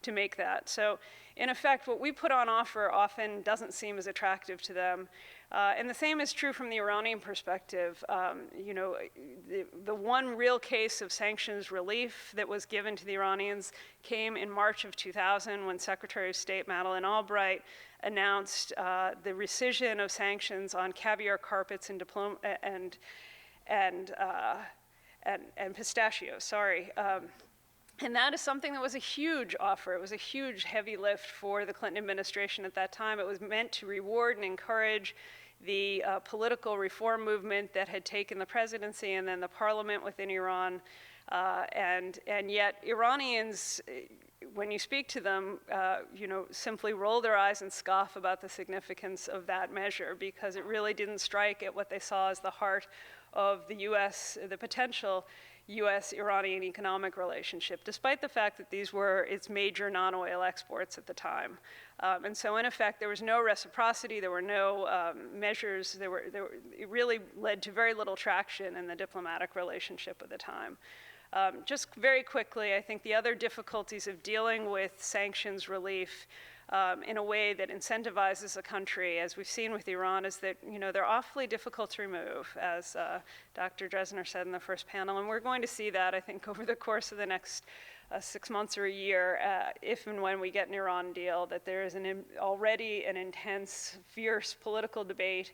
to make that. So in effect, what we put on offer often doesn't seem as attractive to them. And the same is true from the Iranian perspective. The one real case of sanctions relief that was given to the Iranians came in March of 2000 when Secretary of State Madeleine Albright announced the rescission of sanctions on caviar carpets and pistachios. And that is something that was a huge offer. It was a huge, heavy lift for the Clinton administration at that time. It was meant to reward and encourage the political reform movement that had taken the presidency and then the parliament within Iran. And yet Iranians, when you speak to them, simply roll their eyes and scoff about the significance of that measure because it really didn't strike at what they saw as the heart of the U.S., the potential U.S.-Iranian economic relationship, despite the fact that these were its major non-oil exports at the time. And so, in effect, there was no reciprocity, there were no measures, it really led to very little traction in the diplomatic relationship at the time. Just very quickly, I think the other difficulties of dealing with sanctions relief in a way that incentivizes a country, as we've seen with Iran, is that they're awfully difficult to remove, as Dr. Dresner said in the first panel, and we're going to see that, I think, over the course of the next 6 months or a year, if and when we get an Iran deal, that there is already an intense, fierce political debate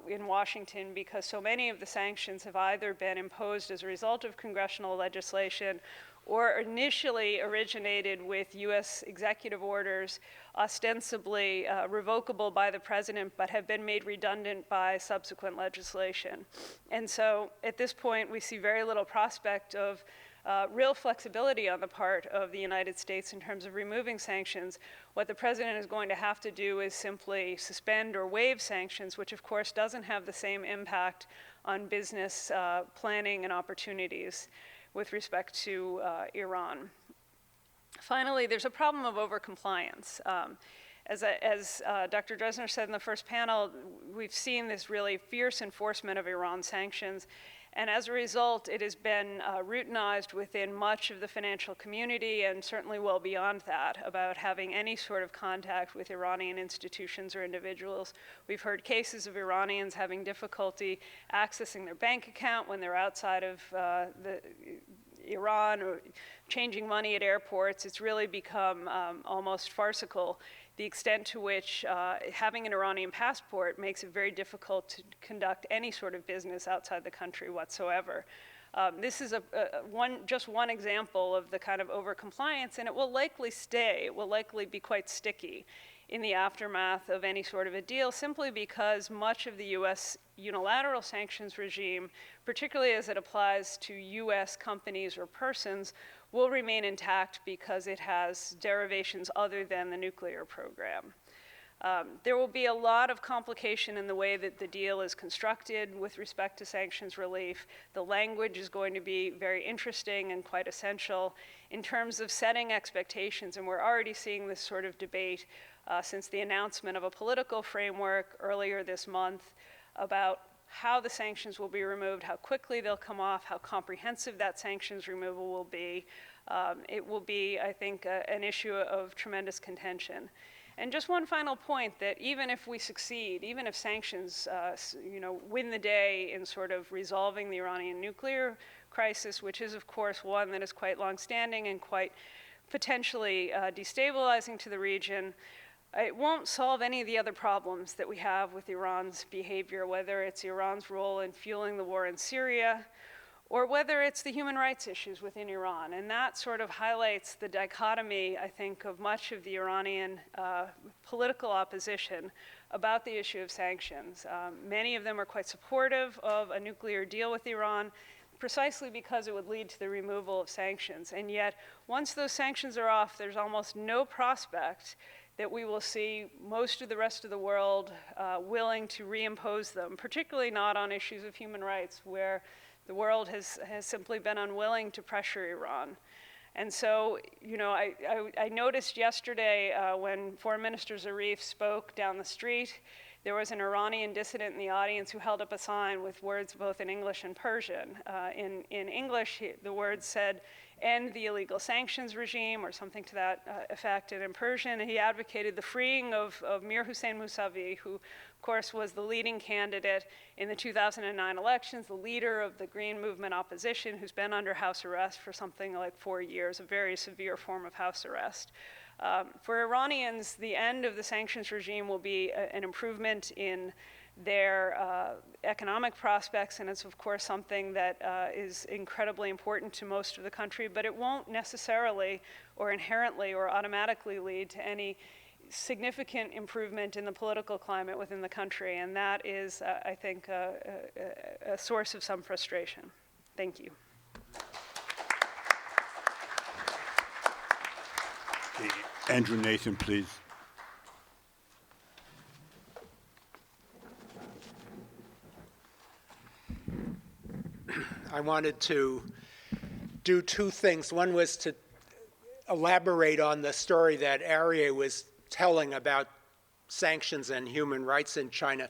in Washington, because so many of the sanctions have either been imposed as a result of congressional legislation or initially originated with U.S. executive orders, ostensibly revocable by the president, but have been made redundant by subsequent legislation. And so at this point, we see very little prospect of real flexibility on the part of the United States in terms of removing sanctions. What the president is going to have to do is simply suspend or waive sanctions, which of course doesn't have the same impact on business planning and opportunities with respect to Iran. Finally, there's a problem of overcompliance. As Dr. Dresner said in the first panel, we've seen this really fierce enforcement of Iran sanctions, and as a result, it has been routinized within much of the financial community, and certainly well beyond that, about having any sort of contact with Iranian institutions or individuals. We've heard cases of Iranians having difficulty accessing their bank account when they're outside of Iran, or changing money at airports. It's really become almost farcical, the extent to which having an Iranian passport makes it very difficult to conduct any sort of business outside the country whatsoever. This is just one example of the kind of overcompliance, and it will likely stay. It will likely be quite sticky in the aftermath of any sort of a deal, simply because much of the U.S. unilateral sanctions regime, particularly as it applies to U.S. companies or persons, will remain intact because it has derivations other than the nuclear program. There will be a lot of complication in the way that the deal is constructed with respect to sanctions relief. The language is going to be very interesting and quite essential in terms of setting expectations, and we're already seeing this sort of debate since the announcement of a political framework earlier this month about how the sanctions will be removed, how quickly they'll come off, how comprehensive that sanctions removal will be. It will be, I think, an issue of tremendous contention. And just one final point, that even if we succeed, even if sanctions win the day in sort of resolving the Iranian nuclear crisis, which is of course one that is quite longstanding and quite potentially destabilizing to the region, it won't solve any of the other problems that we have with Iran's behavior, whether it's Iran's role in fueling the war in Syria, or whether it's the human rights issues within Iran. And that sort of highlights the dichotomy, I think, of much of the Iranian political opposition about the issue of sanctions. Many of them are quite supportive of a nuclear deal with Iran, precisely because it would lead to the removal of sanctions. And yet, once those sanctions are off, there's almost no prospect that we will see most of the rest of the world willing to reimpose them, particularly not on issues of human rights, where the world has simply been unwilling to pressure Iran. And so, I noticed yesterday when Foreign Minister Zarif spoke down the street, there was an Iranian dissident in the audience who held up a sign with words both in English and Persian. In English, the words said, "End the illegal sanctions regime," or something to that effect. And in Persian, he advocated the freeing of Mir Hossein Mousavi, who, of course, was the leading candidate in the 2009 elections, the leader of the Green Movement opposition, who's been under house arrest for something like 4 years, a very severe form of house arrest. For Iranians, the end of the sanctions regime will be an improvement in their economic prospects, and it's of course something that is incredibly important to most of the country, but it won't necessarily or inherently or automatically lead to any significant improvement in the political climate within the country, and that is, I think, a source of some frustration. Thank you. Andrew Nathan, please. I wanted to do two things. One was to elaborate on the story that Arya was telling about sanctions and human rights in China.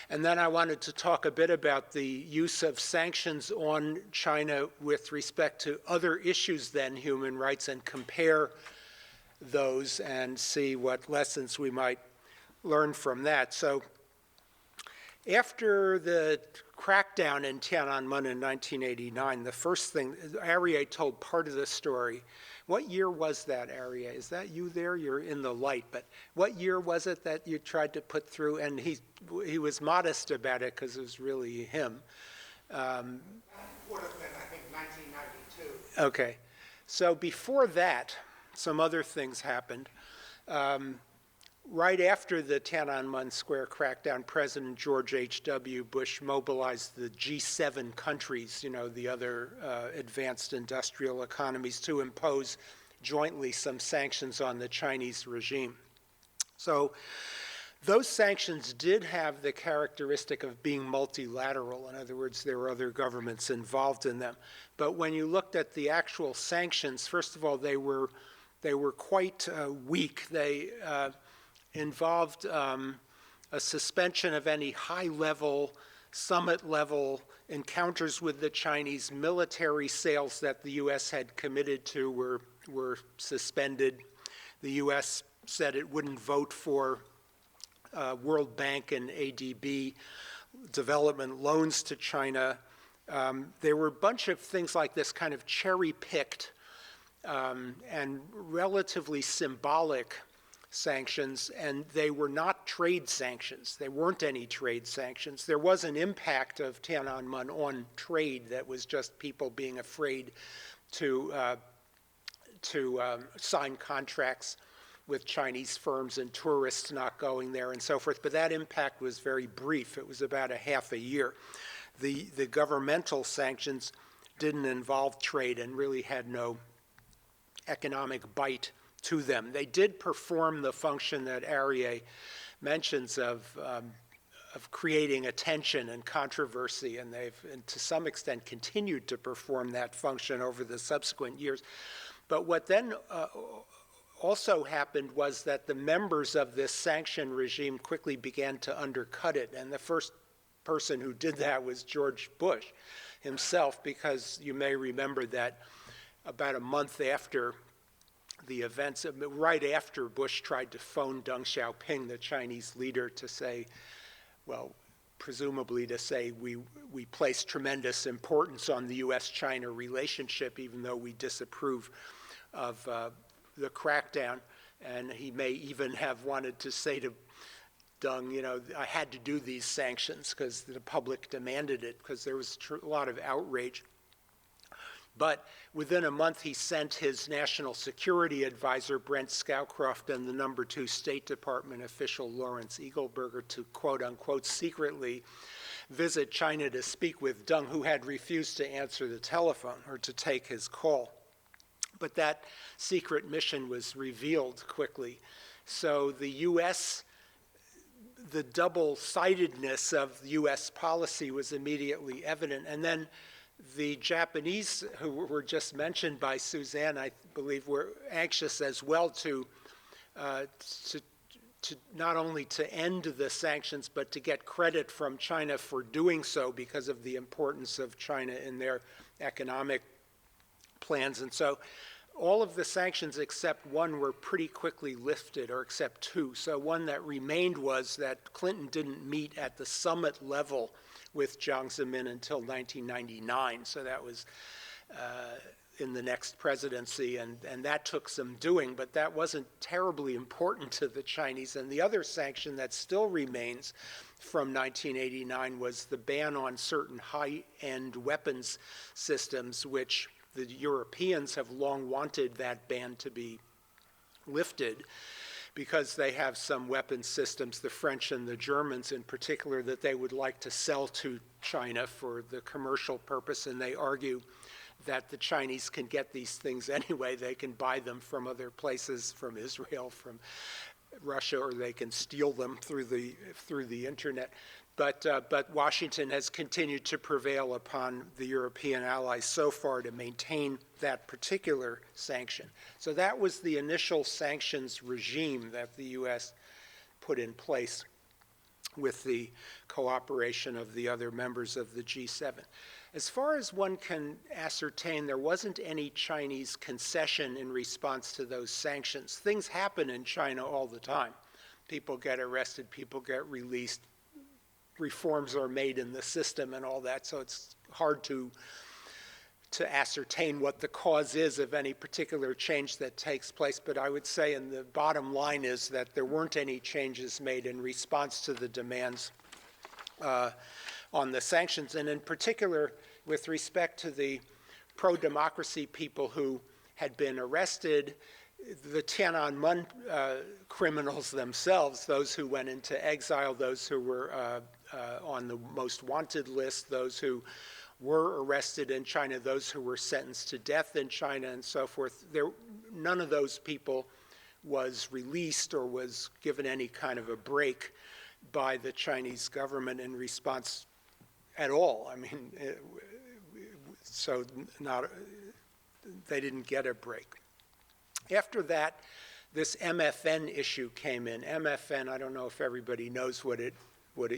And then I wanted to talk a bit about the use of sanctions on China with respect to other issues than human rights and compare those and see what lessons we might learn from that. So after the crackdown in Tiananmen in 1989, the first thing, Arya told part of the story. What year was that, Arya? Is that you there? You're in the light, but what year was it that you tried to put through? And he was modest about it because it was really him. Would have been, I think, 1992. Okay. So before that, some other things happened. Right after the Tiananmen Square crackdown, President George H.W. Bush mobilized the G7 countries, the other advanced industrial economies, to impose jointly some sanctions on the Chinese regime. So those sanctions did have the characteristic of being multilateral. In other words, there were other governments involved in them. But when you looked at the actual sanctions, first of all, they were quite weak. They involved a suspension of any high-level, summit-level encounters with the Chinese. Military sales that the U.S. had committed to were suspended. The U.S. said it wouldn't vote for World Bank and ADB development loans to China. There were a bunch of things like this, kind of cherry-picked and relatively symbolic sanctions, and they were not trade sanctions. There weren't any trade sanctions. There was an impact of Tiananmen on trade that was just people being afraid to sign contracts with Chinese firms and tourists not going there and so forth. But that impact was very brief. It was about a half a year. The governmental sanctions didn't involve trade and really had no economic bite to them. They did perform the function that Arya mentions of creating attention and controversy, and they've, to some extent, continued to perform that function over the subsequent years. But what then also happened was that the members of this sanction regime quickly began to undercut it, and the first person who did that was George Bush himself, because you may remember that about a month after the events, right after Bush tried to phone Deng Xiaoping, the Chinese leader, to say, well, presumably to say we place tremendous importance on the U.S.-China relationship, even though we disapprove of the crackdown. And he may even have wanted to say to Deng, I had to do these sanctions because the public demanded it, because there was a lot of outrage. But within a month, he sent his national security advisor, Brent Scowcroft, and the number 2 State Department official, Lawrence Eagleburger, to quote unquote secretly visit China to speak with Deng, who had refused to answer the telephone or to take his call. But that secret mission was revealed quickly. So the U.S., the double-sidedness of U.S. policy was immediately evident. And then the Japanese, who were just mentioned by Suzanne, I believe, were anxious as well to not only to end the sanctions, but to get credit from China for doing so because of the importance of China in their economic plans. And so all of the sanctions except one were pretty quickly lifted, or except 2. So one that remained was that Clinton didn't meet at the summit level with Jiang Zemin until 1999. So that was in the next presidency, and that took some doing, but that wasn't terribly important to the Chinese. And the other sanction that still remains from 1989 was the ban on certain high-end weapons systems, which the Europeans have long wanted that ban to be lifted, because they have some weapon systems, the French and the Germans in particular, that they would like to sell to China for the commercial purpose, and they argue that the Chinese can get these things anyway. They can buy them from other places, from Israel, from Russia, or they can steal them through the internet. But Washington has continued to prevail upon the European allies so far to maintain that particular sanction. So that was the initial sanctions regime that the U.S. put in place with the cooperation of the other members of the G7. As far as one can ascertain, there wasn't any Chinese concession in response to those sanctions. Things happen in China all the time. People get arrested, people get released, reforms are made in the system and all that, so it's hard to ascertain what the cause is of any particular change that takes place. But I would say, and the bottom line is that there weren't any changes made in response to the demands on the sanctions, and in particular with respect to the pro-democracy people who had been arrested, the Tiananmen criminals themselves, those who went into exile, those who were on the most wanted list, those who were arrested in China, those who were sentenced to death in China, and so forth. None of those people was released or was given any kind of a break by the Chinese government in response at all. I mean, they didn't get a break. After that, this MFN issue came in. MFN, I don't know if everybody knows what it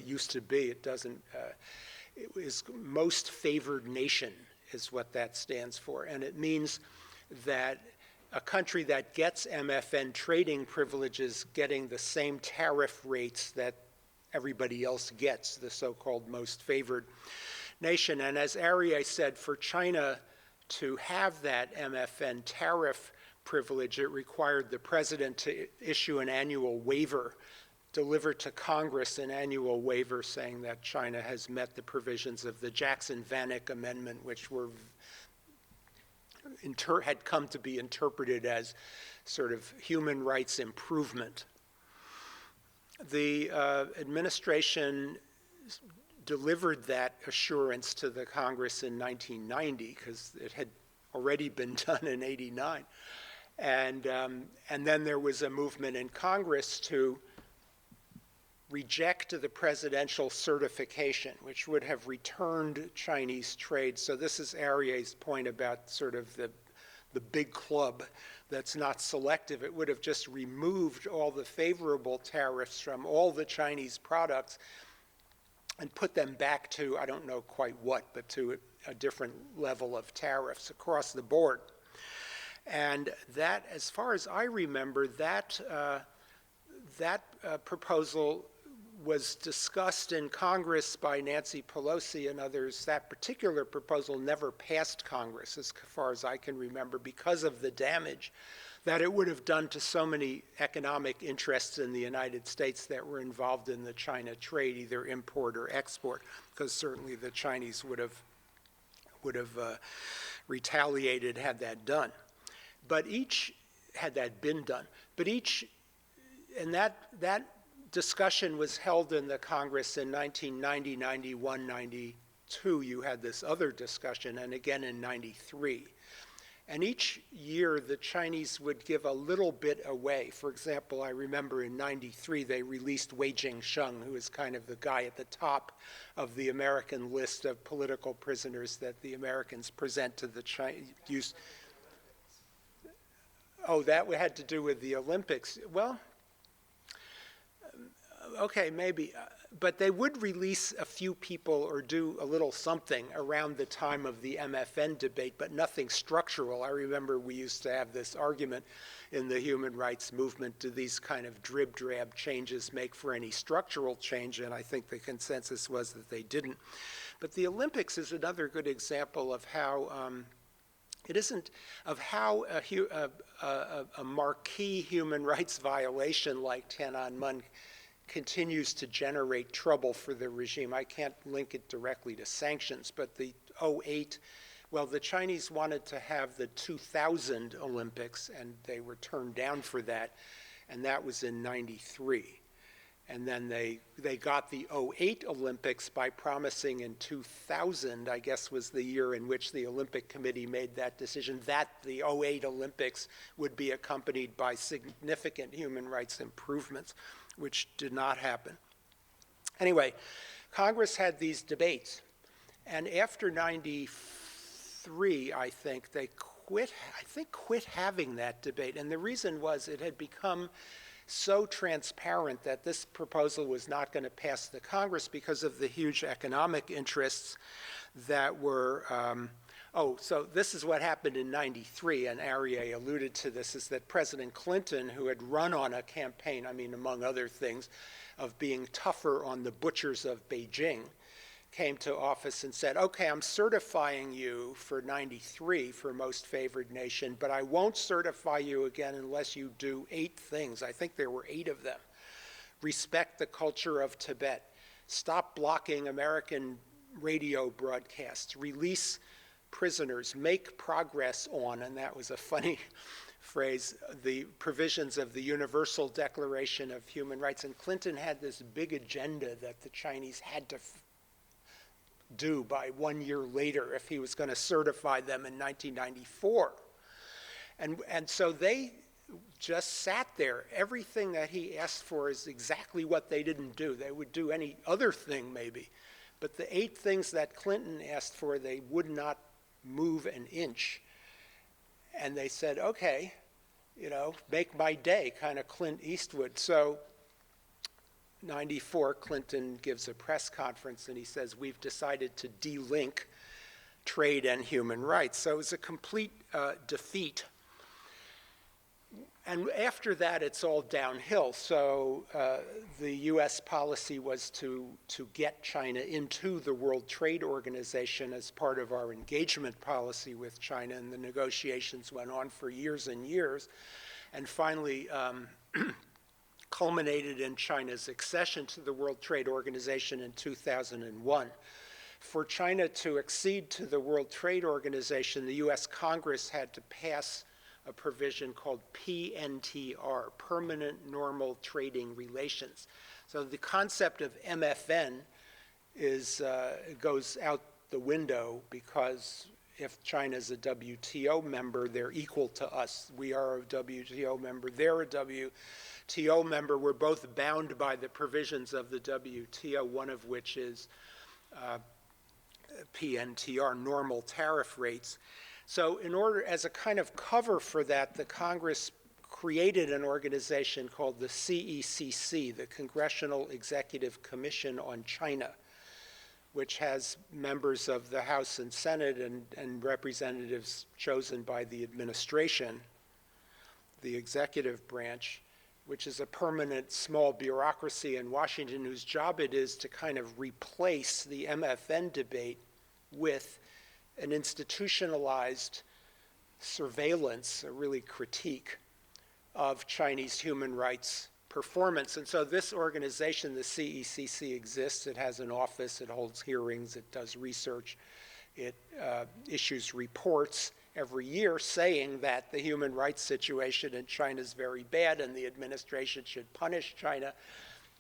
used to be. It doesn't. It was Most Favored Nation is what that stands for, and it means that a country that gets MFN trading privileges getting the same tariff rates that everybody else gets, the so-called Most Favored Nation. And as Arieh said, for China to have that MFN tariff privilege, it required the president to issue an annual waiver, deliver to Congress an annual waiver saying that China has met the provisions of the Jackson-Vanik Amendment, which had come to be interpreted as sort of human rights improvement. The administration delivered that assurance to the Congress in 1990 because it had already been done in '89. And then there was a movement in Congress to reject the presidential certification, which would have returned Chinese trade. So this is Arieh's point about sort of the big club that's not selective. It would have just removed all the favorable tariffs from all the Chinese products and put them back to, I don't know quite what, but to a different level of tariffs across the board. And that, as far as I remember, that proposal was discussed in Congress by Nancy Pelosi and others. That particular proposal never passed Congress, as far as I can remember, because of the damage that it would have done to so many economic interests in the United States that were involved in the China trade, either import or export, because certainly the Chinese would have retaliated had that done. But each had that been done. But each, and that discussion was held in the Congress in 1990, 91, 92. You had this other discussion, and again in 93. And each year, the Chinese would give a little bit away. For example, I remember in 93, they released Wei Jingsheng, who is kind of the guy at the top of the American list of political prisoners that the Americans present to the Chinese. Oh, that had to do with the Olympics. Well, okay, maybe. But they would release a few people or do a little something around the time of the MFN debate, but nothing structural. I remember we used to have this argument in the human rights movement, do these kind of drib-drab changes make for any structural change? And I think the consensus was that they didn't. But the Olympics is another good example of how a marquee human rights violation like Tiananmen continues to generate trouble for the regime. I can't link it directly to sanctions, but the the Chinese wanted to have the 2000 Olympics, and they were turned down for that, and that was in '93. And then they got the '08 Olympics by promising in 2000, I guess was the year in which the Olympic Committee made that decision, that the '08 Olympics would be accompanied by significant human rights improvements, which did not happen. Anyway, Congress had these debates, and after 93, I think, they quit having that debate. And the reason was it had become so transparent that this proposal was not going to pass the Congress because of the huge economic interests that were, so this is what happened in 93, and Aryeh alluded to this, is that President Clinton, who had run on a campaign, I mean, among other things, of being tougher on the butchers of Beijing, came to office and said, okay, I'm certifying you for 93 for most favored nation, but I won't certify you again unless you do 8 things. I think there were 8 of them. Respect the culture of Tibet. Stop blocking American radio broadcasts. Release prisoners. Make progress on, and that was a funny phrase, the provisions of the Universal Declaration of Human Rights. And Clinton had this big agenda that the Chinese had to do by 1 year later if he was going to certify them in 1994. And so they just sat there. Everything that he asked for is exactly what they didn't do. They would do any other thing maybe. But the 8 things that Clinton asked for, they would not move an inch. And they said, okay, make my day, kind of Clint Eastwood. So 94, Clinton gives a press conference and he says, we've decided to de-link trade and human rights. So it was a complete defeat. And after that, it's all downhill. So the U.S. policy was to get China into the World Trade Organization as part of our engagement policy with China, and the negotiations went on for years and years, and finally culminated in China's accession to the World Trade Organization in 2001. For China to accede to the World Trade Organization, the U.S. Congress had to pass a provision called PNTR, Permanent Normal Trading Relations. So the concept of MFN goes out the window, because if China's a WTO member, they're equal to us. We are a WTO member, they're a WTO member. We're both bound by the provisions of the WTO, one of which is PNTR, normal tariff rates. So in order, as a kind of cover for that, the Congress created an organization called the CECC, the Congressional Executive Commission on China, which has members of the House and Senate and representatives chosen by the administration, the executive branch, which is a permanent small bureaucracy in Washington whose job it is to kind of replace the MFN debate with an institutionalized surveillance, a really critique of Chinese human rights performance. And so this organization, the CECC, exists. It has an office, it holds hearings, it does research, it issues reports every year saying that the human rights situation in China is very bad and the administration should punish China.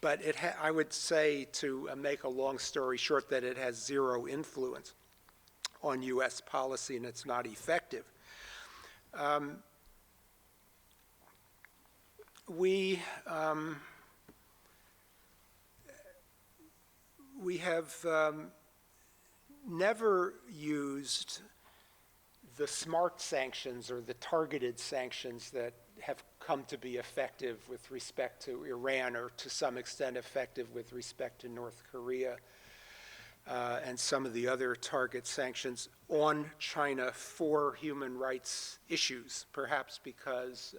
But I would say, to make a long story short, that it has zero influence on U.S. policy, and it's not effective. We have never used the smart sanctions or the targeted sanctions that have come to be effective with respect to Iran, or to some extent effective with respect to North Korea, and some of the other target sanctions on China for human rights issues, perhaps because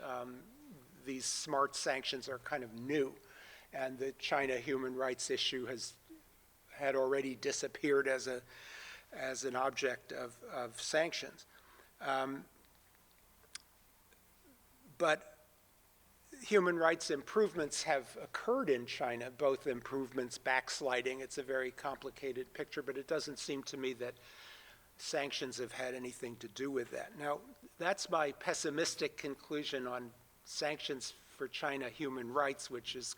these smart sanctions are kind of new, and the China human rights issue had already disappeared as an object of sanctions. But human rights improvements have occurred in China, both improvements, backsliding. It's a very complicated picture, but it doesn't seem to me that sanctions have had anything to do with that. Now, that's my pessimistic conclusion on sanctions for China human rights, which is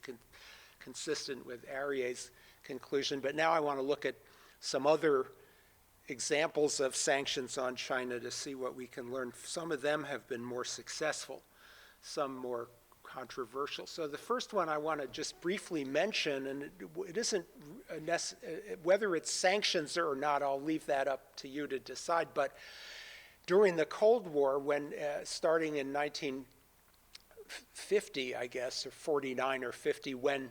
consistent with Aryeh's conclusion. But now I want to look at some other examples of sanctions on China to see what we can learn. Some of them have been more successful, some more controversial. So the first one I want to just briefly mention, and it isn't whether it's sanctions or not, I'll leave that up to you to decide, but during the Cold War, when starting in 1950, I guess, or 49 or 50, when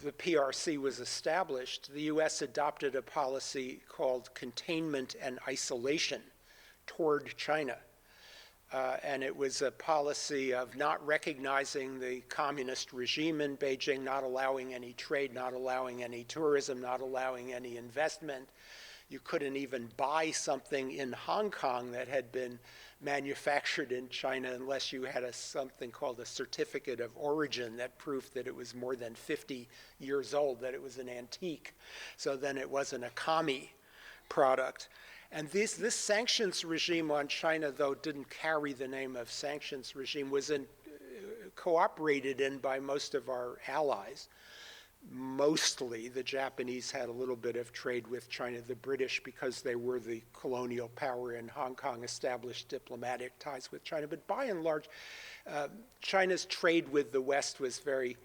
the PRC was established, the U.S. adopted a policy called containment and isolation toward China. And it was a policy of not recognizing the communist regime in Beijing, not allowing any trade, not allowing any tourism, not allowing any investment. You couldn't even buy something in Hong Kong that had been manufactured in China unless you had something called a certificate of origin that proved that it was more than 50 years old, that it was an antique. So then it wasn't a commie product. And this sanctions regime on China, though didn't carry the name of sanctions regime, was cooperated in by most of our allies. Mostly the Japanese had a little bit of trade with China. The British, because they were the colonial power in Hong Kong, established diplomatic ties with China. But by and large, China's trade with the West was very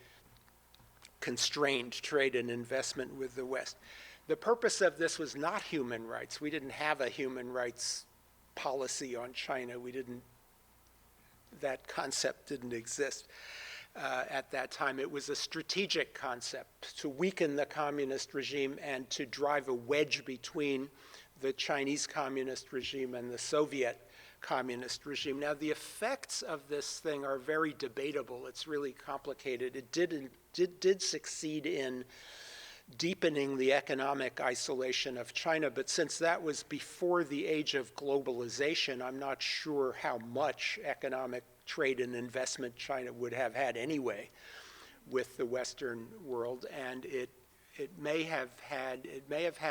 constrained, trade and investment with the West. The purpose of this was not human rights. We didn't have a human rights policy on China. That concept didn't exist at that time. It was a strategic concept to weaken the communist regime and to drive a wedge between the Chinese communist regime and the Soviet communist regime. Now, the effects of this thing are very debatable. It's really complicated. It did succeed in deepening the economic isolation of China, but since that was before the age of globalization, I'm not sure how much economic trade and investment China would have had anyway with the Western world, and it may have had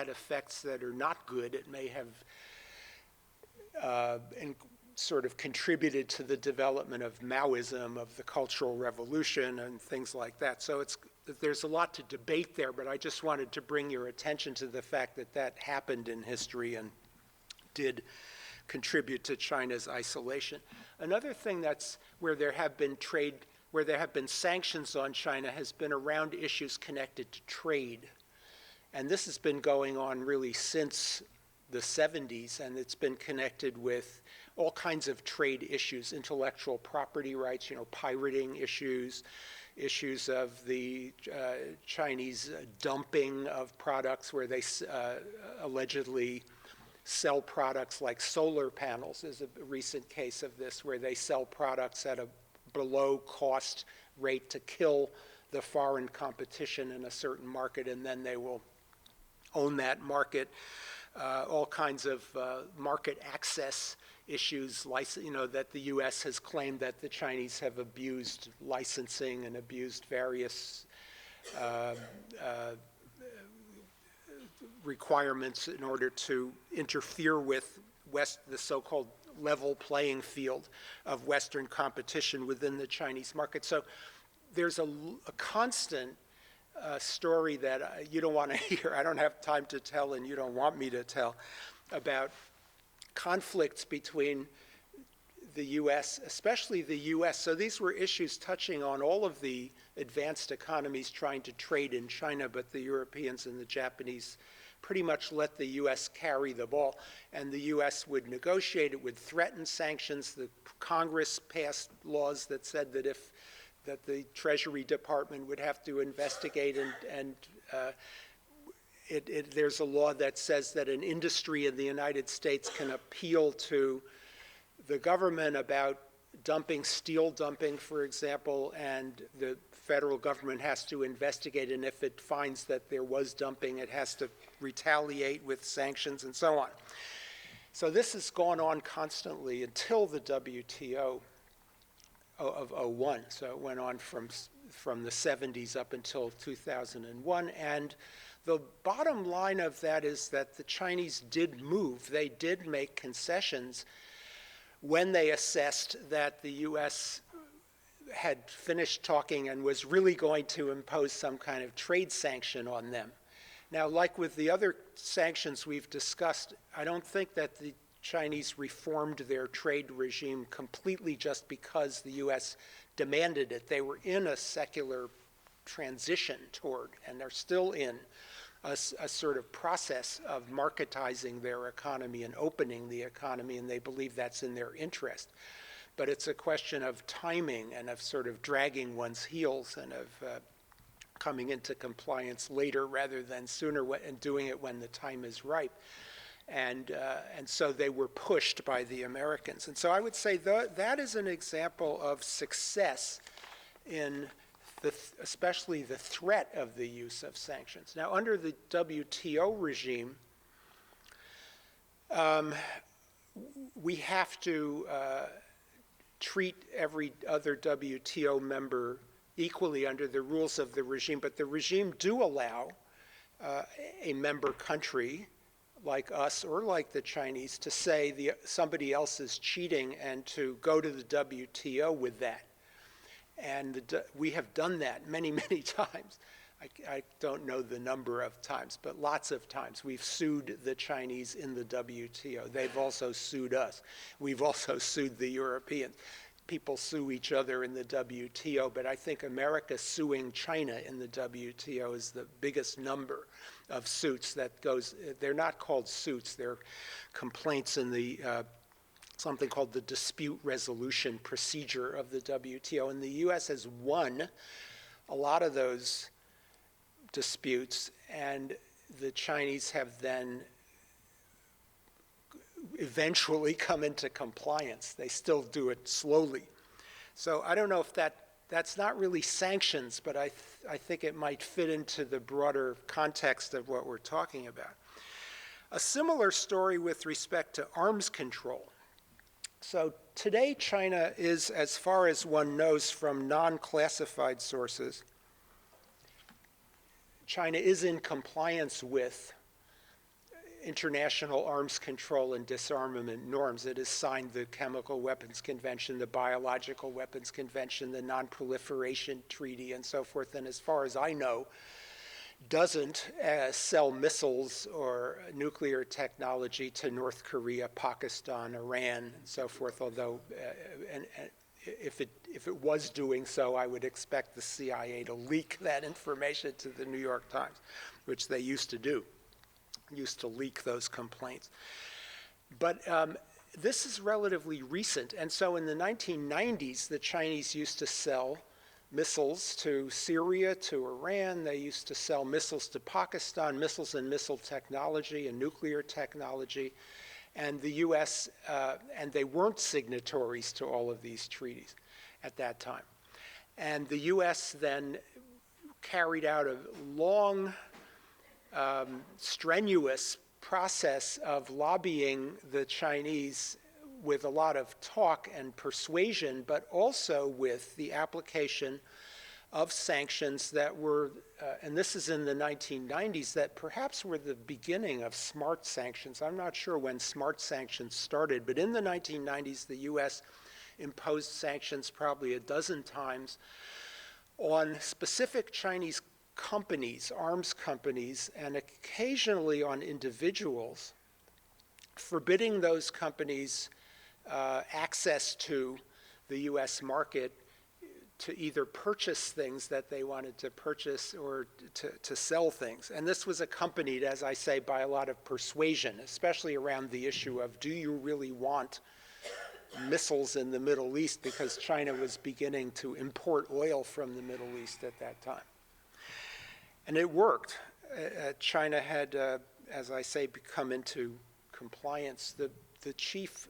effects that are not good. It may have sort of contributed to the development of Maoism, of the Cultural Revolution, and things like that. So there's a lot to debate there, but I just wanted to bring your attention to the fact that that happened in history and did contribute to China's isolation. Another thing that's where there have been sanctions on China has been around issues connected to trade. And this has been going on really since the 70s, and it's been connected with all kinds of trade issues, intellectual property rights, pirating issues of the Chinese dumping of products where they allegedly sell products like solar panels is a recent case of this, where they sell products at a below cost rate to kill the foreign competition in a certain market, and then they will own that market. All kinds of market access issues, that the U.S. has claimed that the Chinese have abused licensing and abused various requirements in order to interfere with the so-called level playing field of Western competition within the Chinese market. So there's a constant story that you don't want to hear. I don't have time to tell, and you don't want me to tell, about conflicts between the U.S., especially the U.S. So these were issues touching on all of the advanced economies trying to trade in China, but the Europeans and the Japanese pretty much let the U.S. carry the ball, and the U.S. would negotiate. It would threaten sanctions. The Congress passed laws that said that that the Treasury Department would have to investigate, and there's a law that says that an industry in the United States can appeal to the government about steel dumping, for example, and the federal government has to investigate, and if it finds that there was dumping, it has to retaliate with sanctions and so on. So this has gone on constantly until the WTO of 2001. So it went on from the 70s up until 2001. And the bottom line of that is that the Chinese did move. They did make concessions when they assessed that the U.S. had finished talking and was really going to impose some kind of trade sanction on them. Now, like with the other sanctions we've discussed, I don't think that the Chinese reformed their trade regime completely just because the U.S. demanded it. They were in a secular transition toward, and they're still in, a sort of process of marketizing their economy and opening the economy, and they believe that's in their interest. But it's a question of timing and of sort of dragging one's heels and of coming into compliance later rather than sooner, and doing it when the time is ripe. And so they were pushed by the Americans. And so I would say that is an example of success in especially the threat of the use of sanctions. Now, under the WTO regime, we have to treat every other WTO member equally under the rules of the regime, but the regime do allow a member country like us or like the Chinese to say somebody else is cheating and to go to the WTO with that. And we have done that many, many times. I don't know the number of times, but lots of times. We've sued the Chinese in the WTO. They've also sued us. We've also sued the Europeans. People sue each other in the WTO, but I think America suing China in the WTO is the biggest number of suits that goes. They're not called suits, they're complaints in the something called the dispute resolution procedure of the WTO. And the U.S. has won a lot of those disputes, and the Chinese have then eventually come into compliance. They still do it slowly. So I don't know if that's not really sanctions, but I think it might fit into the broader context of what we're talking about. A similar story with respect to arms control. So today China is, as far as one knows from non-classified sources, China is in compliance with international arms control and disarmament norms. It has signed the Chemical Weapons Convention, the Biological Weapons Convention, the Non-Proliferation Treaty, and so forth. And as far as I know, doesn't sell missiles or nuclear technology to North Korea, Pakistan, Iran, and so forth, although if it was doing so, I would expect the CIA to leak that information to the New York Times, which they used to do, used to leak those complaints. But this is relatively recent, and so in the 1990s, the Chinese used to sell missiles to Syria, to Iran. They used to sell missiles to Pakistan, missiles and missile technology and nuclear technology. And the U.S., and they weren't signatories to all of these treaties at that time. And the U.S. then carried out a long, strenuous process of lobbying the Chinese with a lot of talk and persuasion, but also with the application of sanctions that were, and this is in the 1990s, that perhaps were the beginning of smart sanctions. I'm not sure when smart sanctions started, but in the 1990s, the U.S. imposed sanctions probably a dozen times on specific Chinese companies, arms companies, and occasionally on individuals, forbidding those companies access to the U.S. market to either purchase things that they wanted to purchase or to sell things. And this was accompanied, as I say, by a lot of persuasion, especially around the issue of, do you really want missiles in the Middle East? Because China was beginning to import oil from the Middle East at that time. And it worked. China had, as I say, come into compliance. The chief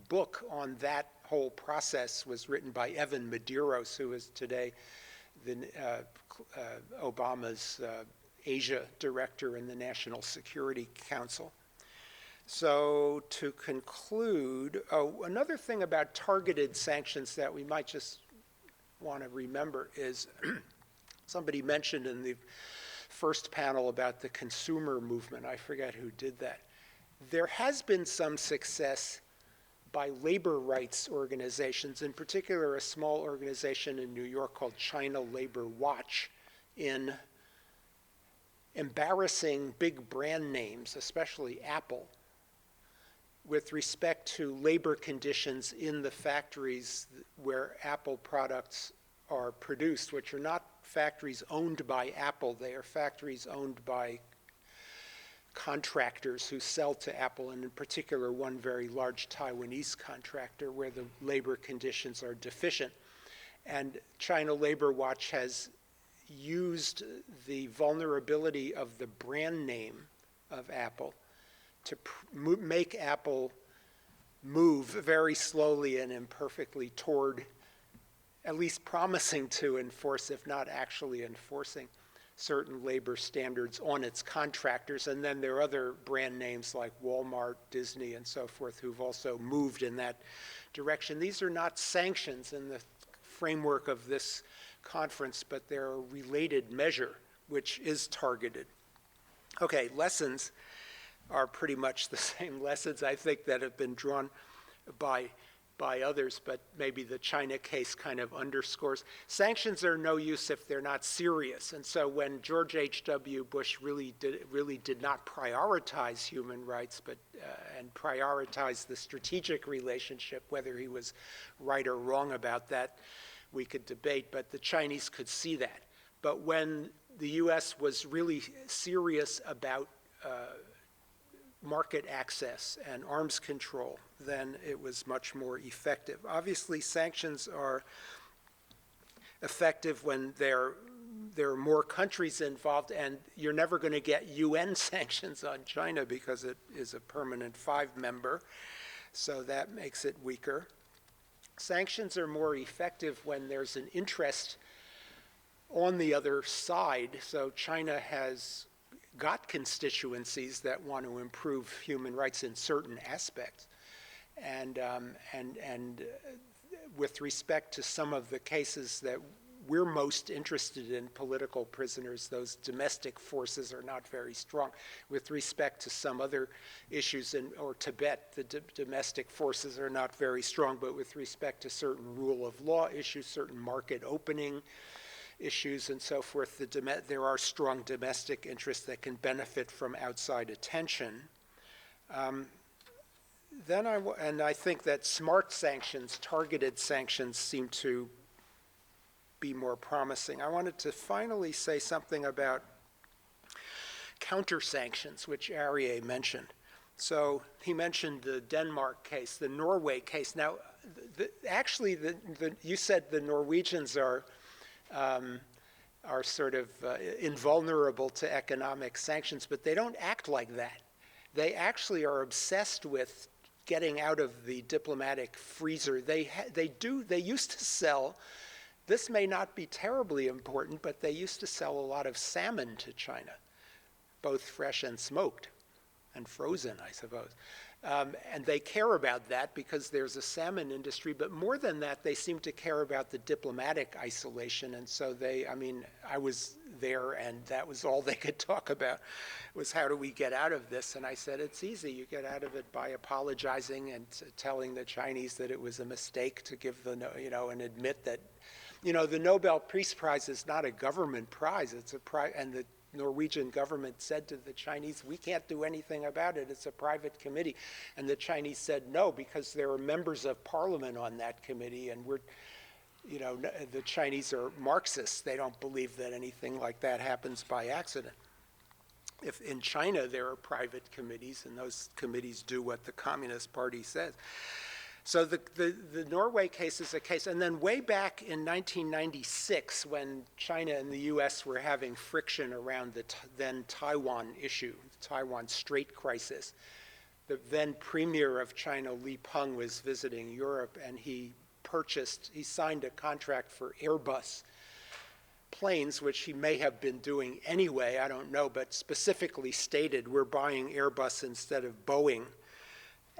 book on that whole process was written by Evan Medeiros, who is today Obama's Asia director in the National Security Council. So to conclude, another thing about targeted sanctions that we might just want to remember is somebody mentioned in the first panel about the consumer movement. I forget who did that. There has been some success by labor rights organizations, in particular a small organization in New York called China Labor Watch, in embarrassing big brand names, especially Apple, with respect to labor conditions in the factories where Apple products are produced, which are not factories owned by Apple. They are factories owned by contractors who sell to Apple, and in particular one very large Taiwanese contractor where the labor conditions are deficient. And China Labor Watch has used the vulnerability of the brand name of Apple to make Apple move very slowly and imperfectly toward at least promising to enforce, if not actually enforcing, certain labor standards on its contractors. And then there are other brand names like Walmart, Disney, and so forth who've also moved in that direction. These are not sanctions in the framework of this conference, but they're a related measure which is targeted. Okay, lessons are pretty much the same lessons, I think, that have been drawn by others, but maybe the China case kind of underscores. Sanctions are no use if they're not serious. And so when George H.W. Bush really did not prioritize human rights, but and prioritize the strategic relationship, whether he was right or wrong about that, we could debate, but the Chinese could see that. But when the U.S. was really serious about market access and arms control, then it was much more effective. Obviously, sanctions are effective when there are more countries involved, and you're never going to get UN sanctions on China because it is a permanent 5 member, so that makes it weaker. Sanctions are more effective when there's an interest on the other side. So China has got constituencies that want to improve human rights in certain aspects. And with respect to some of the cases that we're most interested in, political prisoners, those domestic forces are not very strong. With respect to some other issues, or Tibet, the domestic forces are not very strong, but with respect to certain rule of law issues, certain market opening issues and so forth, there are strong domestic interests that can benefit from outside attention. And I think that smart sanctions, targeted sanctions, seem to be more promising. I wanted to finally say something about counter-sanctions, which Arieh mentioned. So he mentioned the Denmark case, the Norway case. Now, actually, you said the Norwegians are sort of invulnerable to economic sanctions, but they don't act like that. They actually are obsessed with getting out of the diplomatic freezer. They used to sell. This may not be terribly important, but they used to sell a lot of salmon to China, both fresh and smoked, and frozen, I suppose. And they care about that because there's a salmon industry, but more than that, they seem to care about the diplomatic isolation. And so I was there, and that was all they could talk about, was how do we get out of this? And I said, it's easy. You get out of it by apologizing and telling the Chinese that it was a mistake to give and admit that, the Nobel Peace Prize is not a government prize. It's a prize, and the Norwegian government said to the Chinese, we can't do anything about it. It's a private committee. And the Chinese said no, because there are members of parliament on that committee, and the Chinese are Marxists. They don't believe that anything like that happens by accident. If in China there are private committees, and those committees do what the Communist Party says. So the Norway case is a case. And then way back in 1996, when China and the U.S. were having friction around the then Taiwan issue, the Taiwan Strait crisis, the then premier of China, Li Peng, was visiting Europe, and he signed a contract for Airbus planes, which he may have been doing anyway, I don't know, but specifically stated, we're buying Airbus instead of Boeing.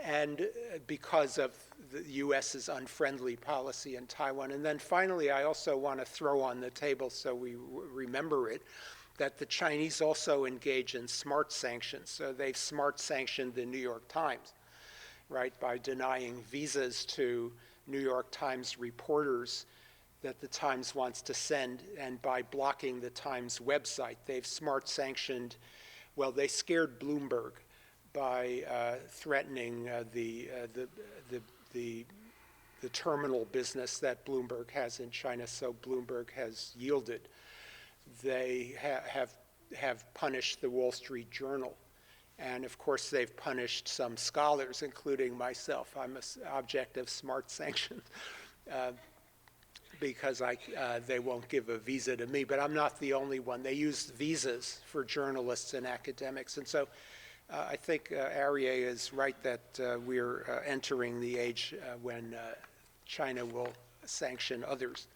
And because of the U.S.'s unfriendly policy in Taiwan. And then finally, I also want to throw on the table, so we remember it, that the Chinese also engage in smart sanctions. So they've smart sanctioned the New York Times, right, by denying visas to New York Times reporters that the Times wants to send, and by blocking the Times website. They've smart sanctioned, well, they scared Bloomberg by threatening the terminal business that Bloomberg has in China, so Bloomberg has yielded. They have punished the Wall Street Journal. And of course, they've punished some scholars, including myself. I'm an object of smart sanctions because they won't give a visa to me. But I'm not the only one. They use visas for journalists and academics. And so I think Arieh is right that we're entering the age when China will sanction others.